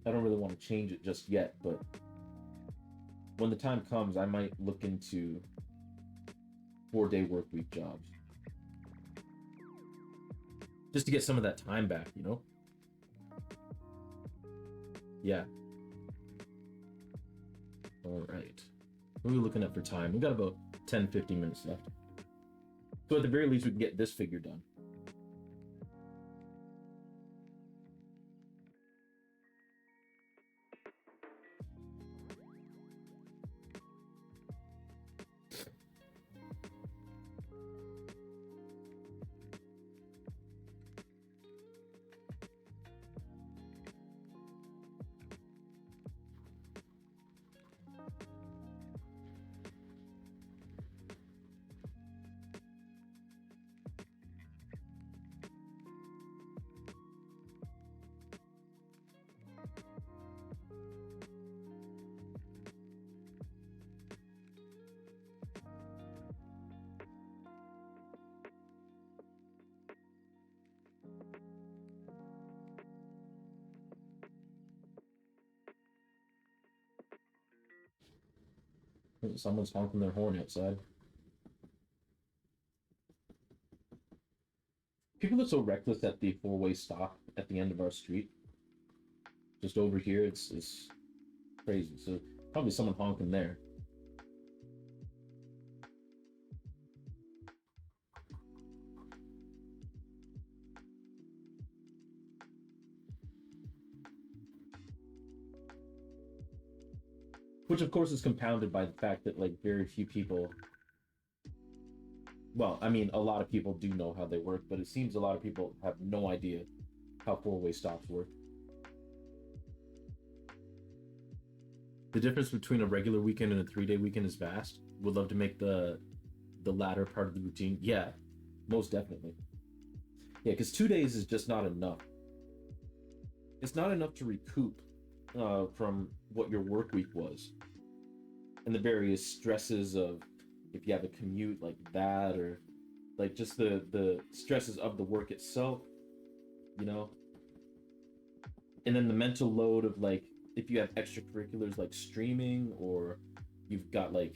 I don't really want to change it just yet, but when the time comes, I might look into 4-day work week jobs just to get some of that time back, you know? Yeah. All right. What are we looking at for time? We got about 10-15 minutes left. So at the very least, we can get this figure done. Someone's honking their horn outside. People are so reckless at the four-way stop at the end of our street. Just over here, it's crazy. So probably someone honking there. Which of course is compounded by the fact that like very few people, well, I mean a lot of people do know how they work, but it seems a lot of people have no idea how four-way stops work. The difference between a regular weekend and a 3-day weekend is vast. Would love to make the latter part of the routine. Yeah, most definitely. Yeah, because 2 days is just not enough. It's not enough to recoup from what your work week was and the various stresses of if you have a commute like that or like just the stresses of the work itself, you know, and then the mental load of like if you have extracurriculars like streaming or you've got like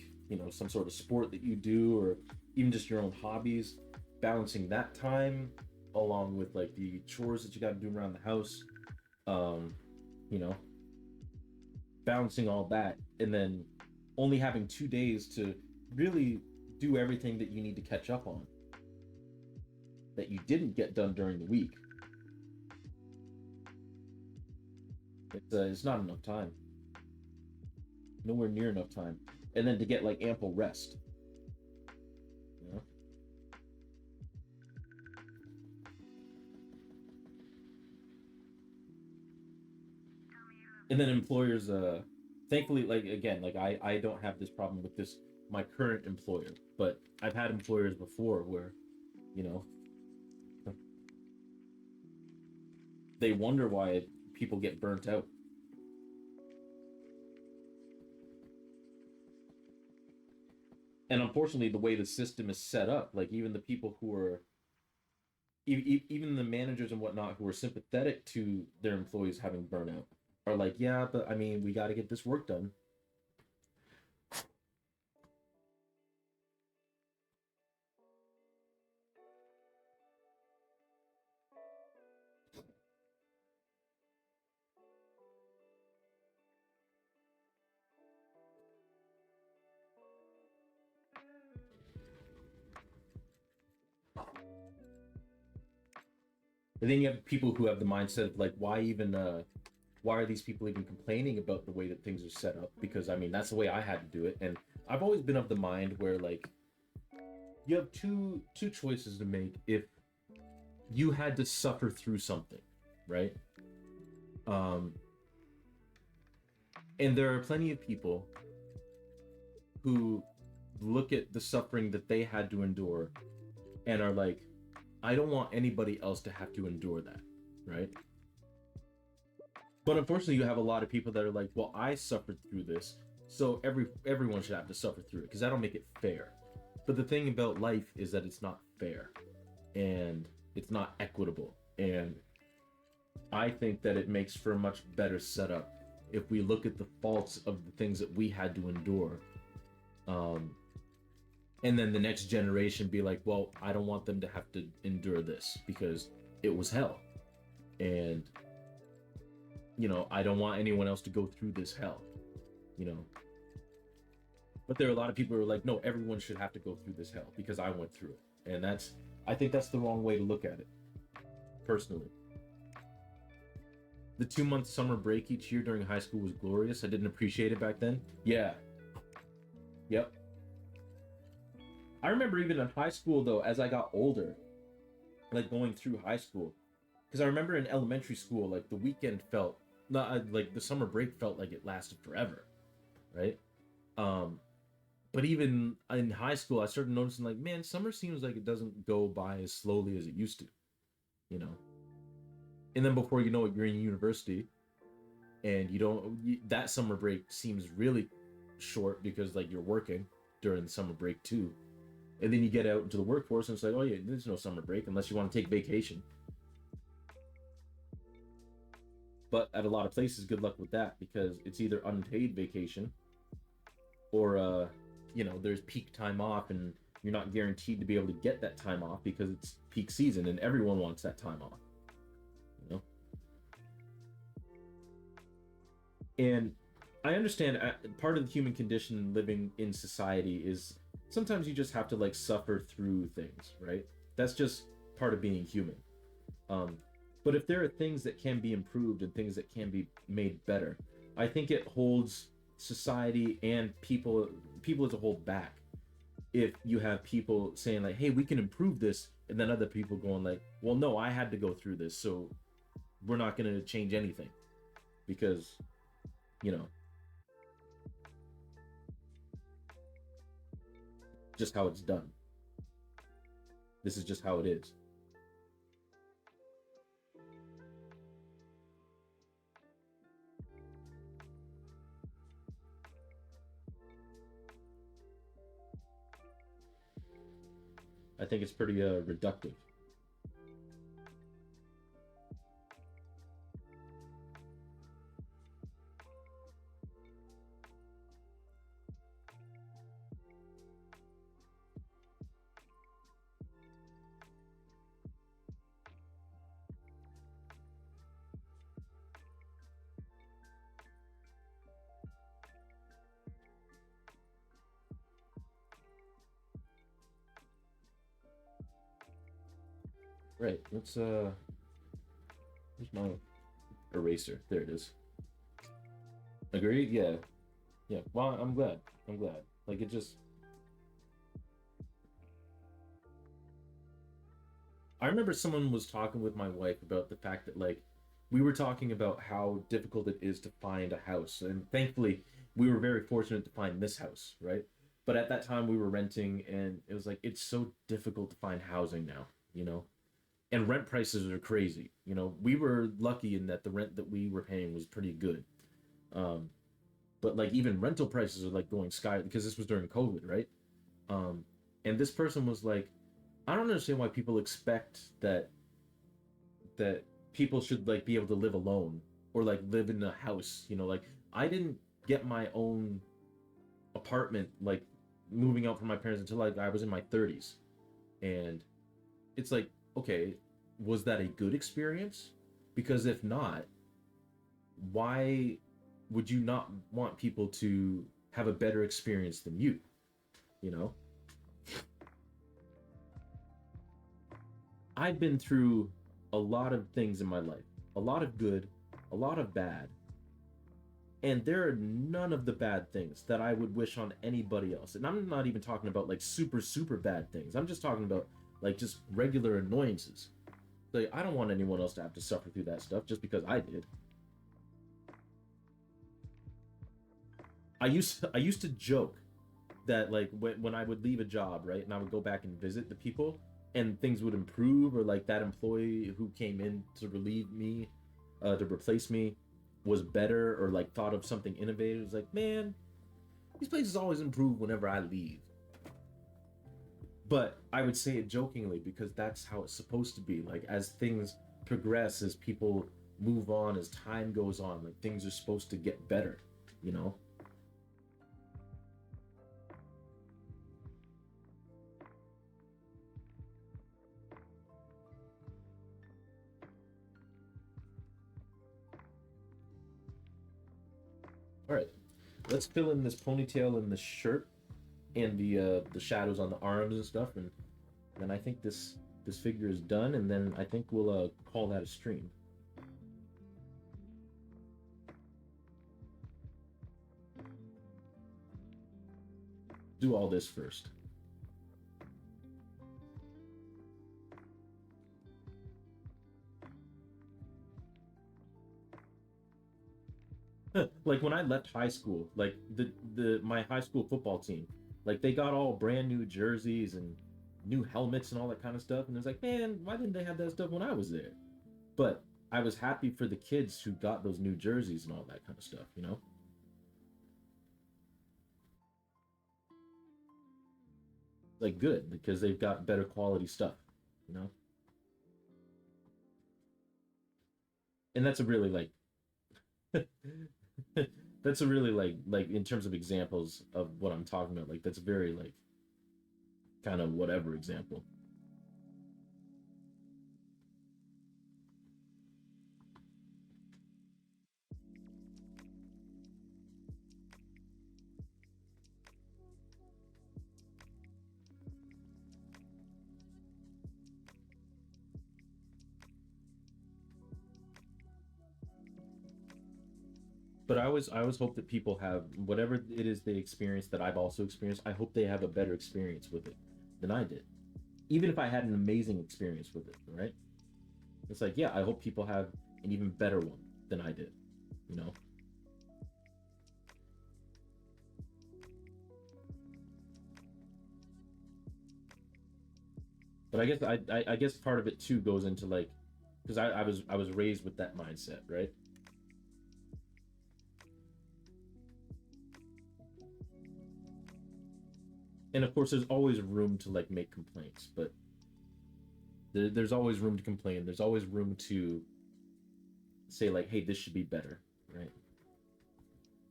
some sort of sport that you do or even just your own hobbies, balancing that time along with like the chores that you got to do around the house, um you know balancing all that and then only having 2 days to really do everything that you need to catch up on that you didn't get done during the week. It's not enough time, nowhere near enough time, and then to get like ample rest. You know, and then employers, thankfully, like again, like I don't have this problem with this my current employer, but I've had employers before where, you know, they wonder why people get burnt out. And unfortunately, the way the system is set up, like even the people who are even the managers and whatnot who are sympathetic to their employees having burnout are like, yeah, but I mean, we got to get this work done. And then you have people who have the mindset of like, why are these people even complaining about the way that things are set up? Because I mean, that's the way I had to do it. And I've always been of the mind where like you have two choices to make if you had to suffer through something, right? Um, and there are plenty of people who look at the suffering that they had to endure and are like, I don't want anybody else to have to endure that, right? But unfortunately, you have a lot of people that are like, well, I suffered through this, so everyone should have to suffer through it because that'll make it fair. But the thing about life is that it's not fair and it's not equitable. And I think that it makes for a much better setup if we look at the faults of the things that we had to endure. Um, and then the next generation be like, well, I don't want them to have to endure this because it was hell. And, I don't want anyone else to go through this hell, you know. But there are a lot of people who are like, no, everyone should have to go through this hell because I went through it. And I think that's the wrong way to look at it, personally. The 2 month summer break each year during high school was glorious. I didn't appreciate it back then. Yeah. Yep. I remember even in high school, though, as I got older, like going through high school, because I remember in elementary school, like the weekend felt not like the summer break felt like it lasted forever, right? Um, but even in high school, I started noticing like, man, summer seems like it doesn't go by as slowly as it used to, you know. And then before you know it, you're in university, and that summer break seems really short because like you're working during the summer break too, and then you get out into the workforce and it's like, oh yeah, there's no summer break unless you want to take vacation. But at a lot of places, good luck with that because it's either unpaid vacation or there's peak time off and you're not guaranteed to be able to get that time off because it's peak season and everyone wants that time off, you know. And I understand part of the human condition living in society is sometimes you just have to like suffer through things, right? That's just part of being human. Um, but if there are things that can be improved and things that can be made better, I think it holds society and people as a whole back. If you have people saying like, "Hey, we can improve this," and then other people going like, "Well, no, I had to go through this, so we're not going to change anything because you know just how it's done. This is just how it is." I think it's pretty reductive. Right. Let's where's my eraser? There it is. Agreed. Yeah. Yeah. Well, I'm glad. I'm glad. Like it just. I remember someone was talking with my wife about the fact that like we were talking about how difficult it is to find a house, and thankfully we were very fortunate to find this house, right? But at that time we were renting, and it was like it's so difficult to find housing now, you know, and rent prices are crazy. You know, we were lucky in that the rent that we were paying was pretty good. Um, but like even rental prices are like going sky because this was during COVID, right? Um, and this person was like, I don't understand why people expect that people should like be able to live alone or like live in a house. You know, like I didn't get my own apartment like moving out from my parents until like I was in my 30s, and it's like, okay, was that a good experience? Because if not, why would you not want people to have a better experience than you? You know, I've been through a lot of things in my life, a lot of good, a lot of bad, and there are none of the bad things that I would wish on anybody else. And I'm not even talking about like super, super bad things. I'm just talking about like just regular annoyances. Like, I don't want anyone else to have to suffer through that stuff just because I did. I used to joke that like when I would leave a job, right, and I would go back and visit the people, and things would improve, or like that employee who came in to relieve me, to replace me, was better or like thought of something innovative. It's like, man, these places always improve whenever I leave. But I would say it jokingly because that's how it's supposed to be. Like as things progress, as people move on, as time goes on, like things are supposed to get better, you know? All right, let's fill in this ponytail and this shirt and the shadows on the arms and stuff, and then I think this figure is done, and then I think we'll call that a stream. Do all this first. Like when I left high school, like the my high school football team, like they got all brand new jerseys and new helmets and all that kind of stuff, and it's like, man, why didn't they have that stuff when I was there? But I was happy for the kids who got those new jerseys and all that kind of stuff, you know? Like good because they've got better quality stuff, you know? And that's a really like that's a really like in terms of examples of what I'm talking about, like that's very like kind of whatever example. But I always hope that people have whatever it is they experience that I've also experienced. I hope they have a better experience with it than I did. Even if I had an amazing experience with it, right? It's like, yeah, I hope people have an even better one than I did, you know? But I guess part of it too goes into like because I was raised with that mindset, right? And of course there's always room to like make complaints, but there's always room to complain. There's always room to say like, hey, this should be better, right?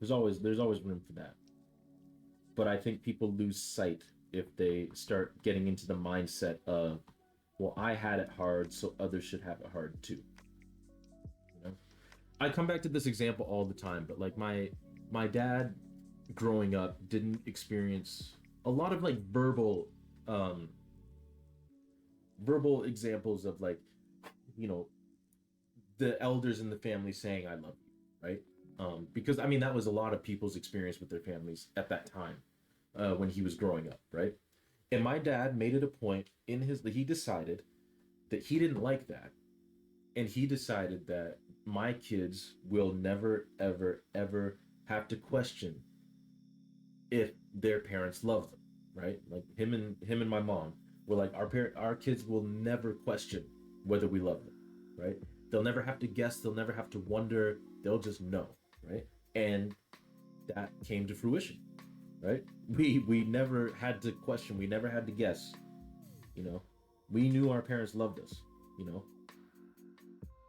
There's always room for that. But I think people lose sight if they start getting into the mindset of, well, I had it hard, so others should have it hard too. You know, I come back to this example all the time, but like my dad growing up didn't experience a lot of like um verbal examples of like, you know, the elders in the family saying I love you, right? Because I mean that was a lot of people's experience with their families at that time, when he was growing up, right? And my dad made it a point in his he decided that he didn't like that, and he decided that my kids will never ever ever have to question if their parents love them, right? Like him and my mom were like our kids will never question whether we love them, right? They'll never have to guess, they'll never have to wonder, they'll just know, right? And that came to fruition, right? We never had to question, we never had to guess, you know. We knew our parents loved us, you know.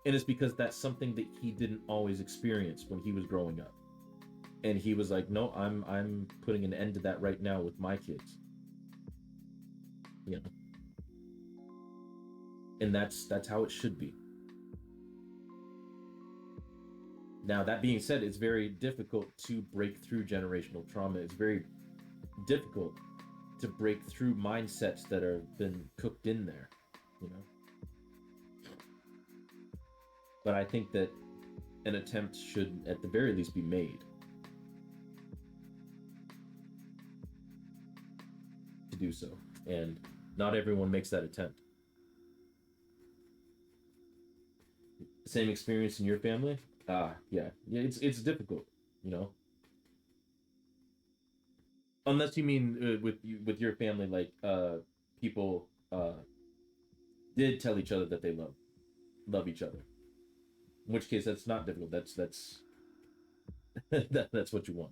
And it's because that's something that he didn't always experience when he was growing up. And he was like, no, I'm putting an end to that right now with my kids, you know. And that's how it should be. Now that being said, it's very difficult to break through generational trauma. It's very difficult to break through mindsets that have been cooked in there, you know. But I think that an attempt should at the very least be made to do so, and not everyone makes that attempt. Same experience in your family? Yeah, yeah. It's difficult, you know. Unless you mean with your family, like people did tell each other that they love each other. In which case, that's not difficult. That's that's what you want.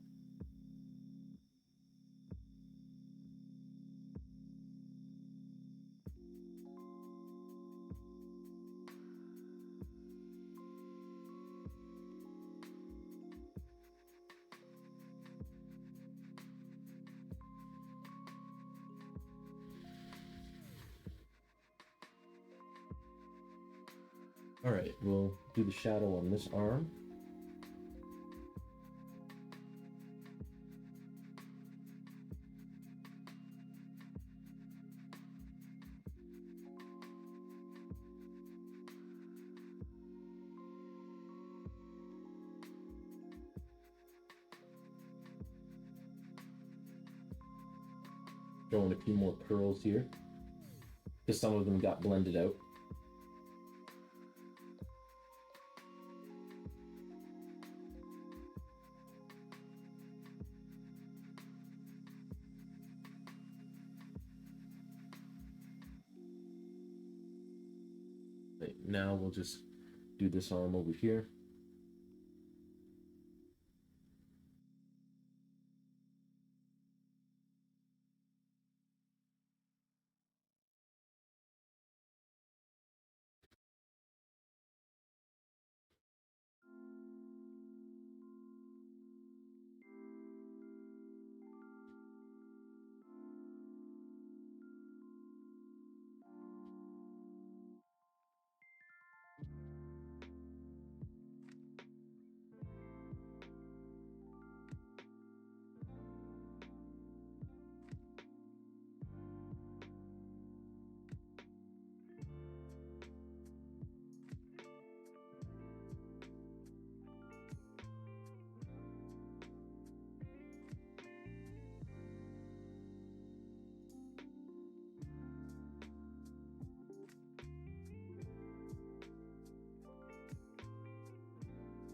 All right, we'll do the shadow on this arm. Throwing a few more pearls here because some of them got blended out. Right, now we'll just do this arm over here.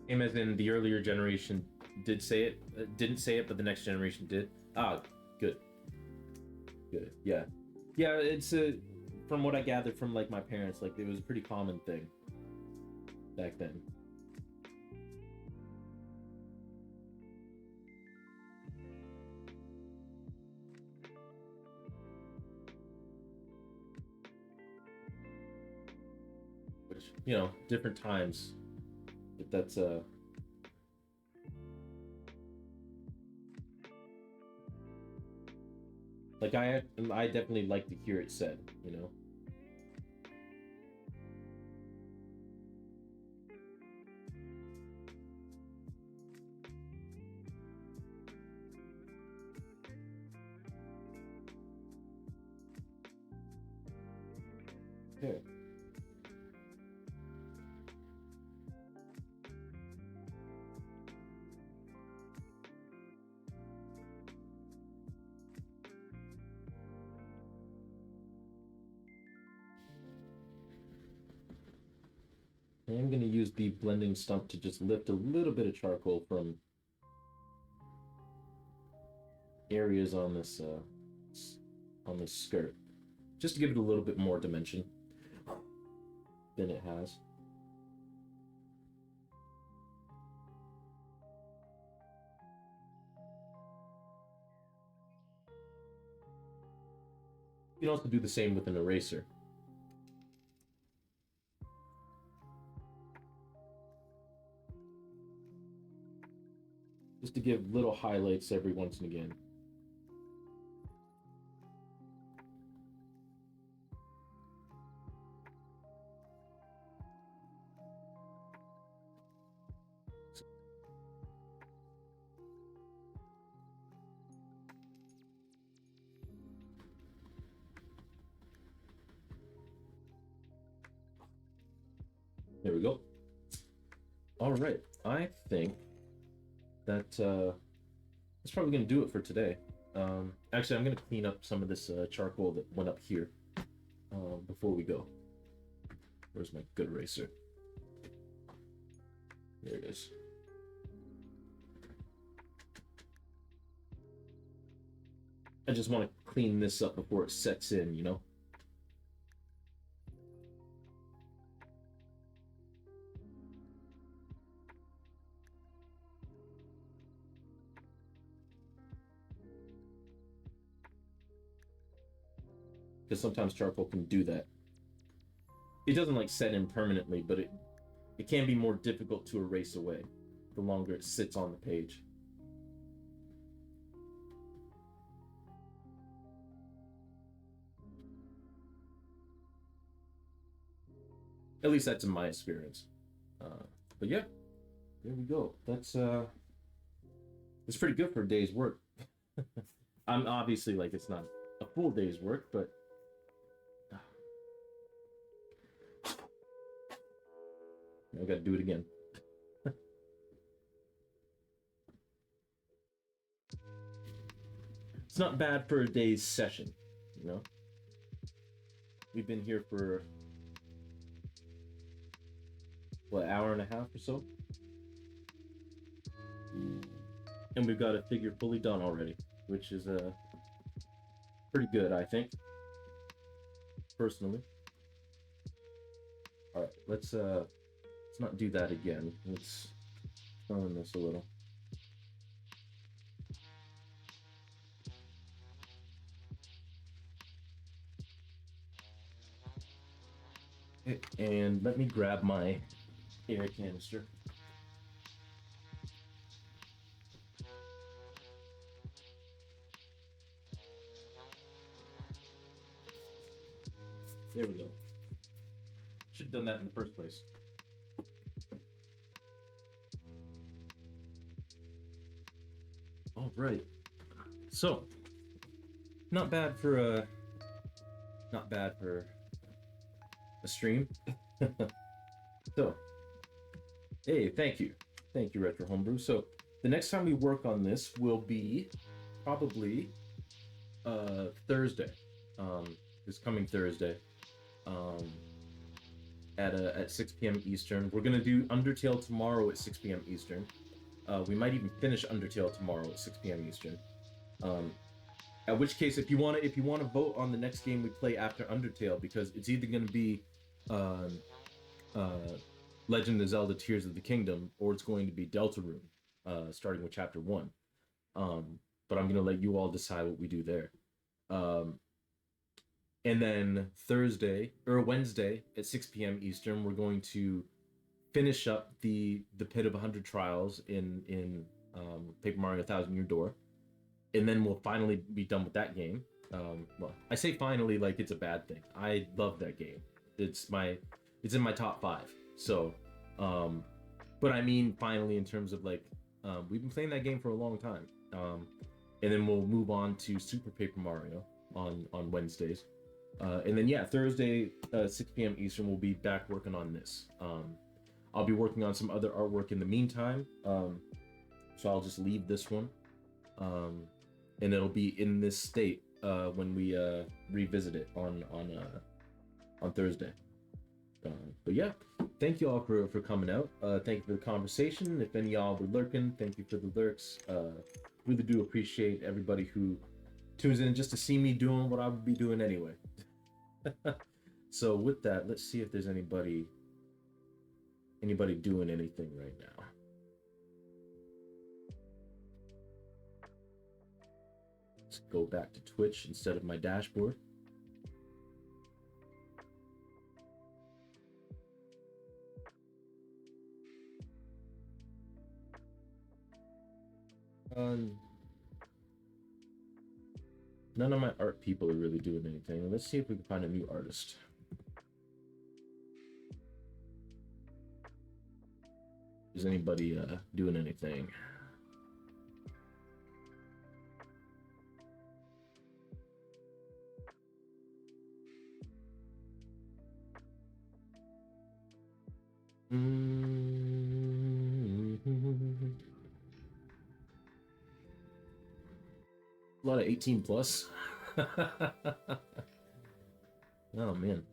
Same as in the earlier generation did say it, didn't say it, but the next generation did. Ah, good, good. Yeah, yeah. It's a from what I gathered from like my parents, like it was a pretty common thing back then. Which different times. But that's like I definitely like to hear it said. You know. Okay. I am going to use the blending stump to just lift a little bit of charcoal from areas on this skirt, just to give it a little bit more dimension than it has. You can also do the same with an eraser. Just to give little highlights every once and again. There we go. All right, I think that that's probably gonna do it for today. Actually, I'm gonna clean up some of this charcoal that went up here before we go. Where's my good eraser? There it is. I just want to clean this up before it sets in, you know? Because sometimes charcoal can do that. It doesn't like set in permanently, but it can be more difficult to erase away the longer it sits on the page. At least that's in my experience. But yeah, there we go. That's pretty good for a day's work. I'm obviously like it's not a full day's work, but I gotta do it again. It's not bad for a day's session, you know? We've been here for what, hour and a half or so? And we've got a figure fully done already, which is pretty good, I think. Personally. Alright, let's not do that again. Let's throw in this a little. And let me grab my air canister. There we go. Should have done that in the first place. All right. So, not bad for a stream. So, hey, thank you, Retro Homebrew. So, the next time we work on this will be probably Thursday. This coming Thursday. At 6 p.m. Eastern. We're gonna do Undertale tomorrow at 6 p.m. Eastern. We might even finish Undertale tomorrow at 6 p.m. Eastern. At which case, if you wanna vote on the next game we play after Undertale, because it's either gonna be Legend of Zelda: Tears of the Kingdom, or it's going to be Deltarune, starting with Chapter 1. But I'm gonna let you all decide what we do there. And then Wednesday at 6 p.m. Eastern, we're going to finish up the Pit of 100 Trials in Paper Mario 1000 Year Door, and then we'll finally be done with that game. Well, I say finally like it's a bad thing. I love that game. It's in my top 5. So, but I mean finally in terms of like we've been playing that game for a long time. And then we'll move on to Super Paper Mario on Wednesdays. And then yeah, Thursday 6 p.m. Eastern we'll be back working on this. I'll be working on some other artwork in the meantime. So I'll just leave this one. And it'll be in this state when we revisit it on Thursday. But yeah, thank you all for coming out. Thank you for the conversation. If any of y'all were lurking, thank you for the lurks. Really do appreciate everybody who tunes in just to see me doing what I would be doing anyway. So with that, let's see if there's anybody doing anything right now. Let's go back to Twitch instead of my dashboard. None of my art people are really doing anything. Let's see if we can find a new artist. Is anybody doing anything? A lot of 18 plus. Oh man.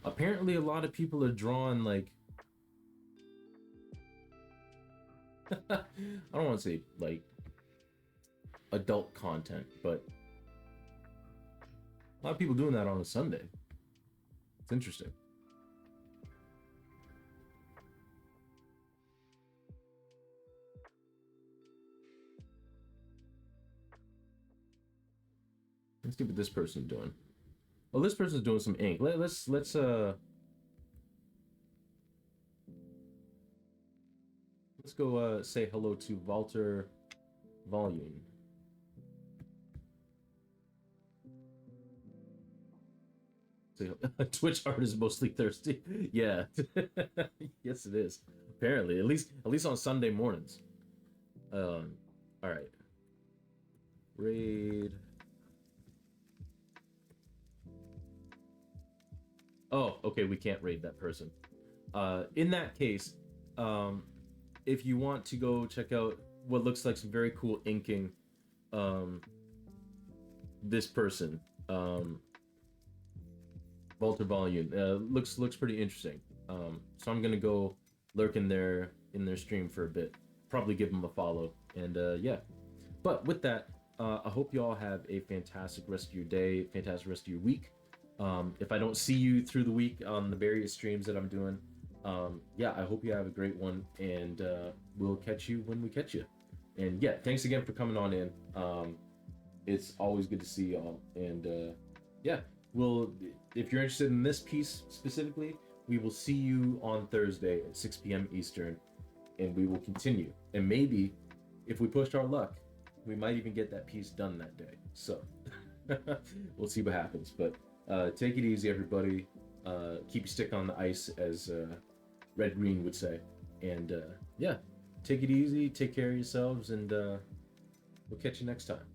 Apparently a lot of people are drawing like I don't want to say like adult content, but a lot of people doing that on a Sunday. It's interesting. Let's see what this person's doing. Oh, this person's doing some ink. Let's go say hello to Walter Volume. So, Twitch art is mostly thirsty. Yeah. Yes, it is. Apparently, at least on Sunday mornings. All right. Raid. Oh, okay. We can't raid that person. In that case, if you want to go check out what looks like some very cool inking, this person, Walter Volume, looks pretty interesting. So I'm gonna go lurk in their stream for a bit, probably give them a follow, and yeah. But with that, I hope you all have a fantastic rest of your day, fantastic rest of your week. If I don't see you through the week on the various streams that I'm doing, yeah, I hope you have a great one, and we'll catch you when we catch you. And yeah, thanks again for coming on in. It's always good to see y'all, and yeah, if you're interested in this piece specifically, we will see you on Thursday at 6 p.m. Eastern, and we will continue. And maybe, if we pushed our luck, we might even get that piece done that day. So we'll see what happens. But take it easy, everybody. Keep your stick on the ice, as Red Green would say. And yeah, take it easy. Take care of yourselves, and we'll catch you next time.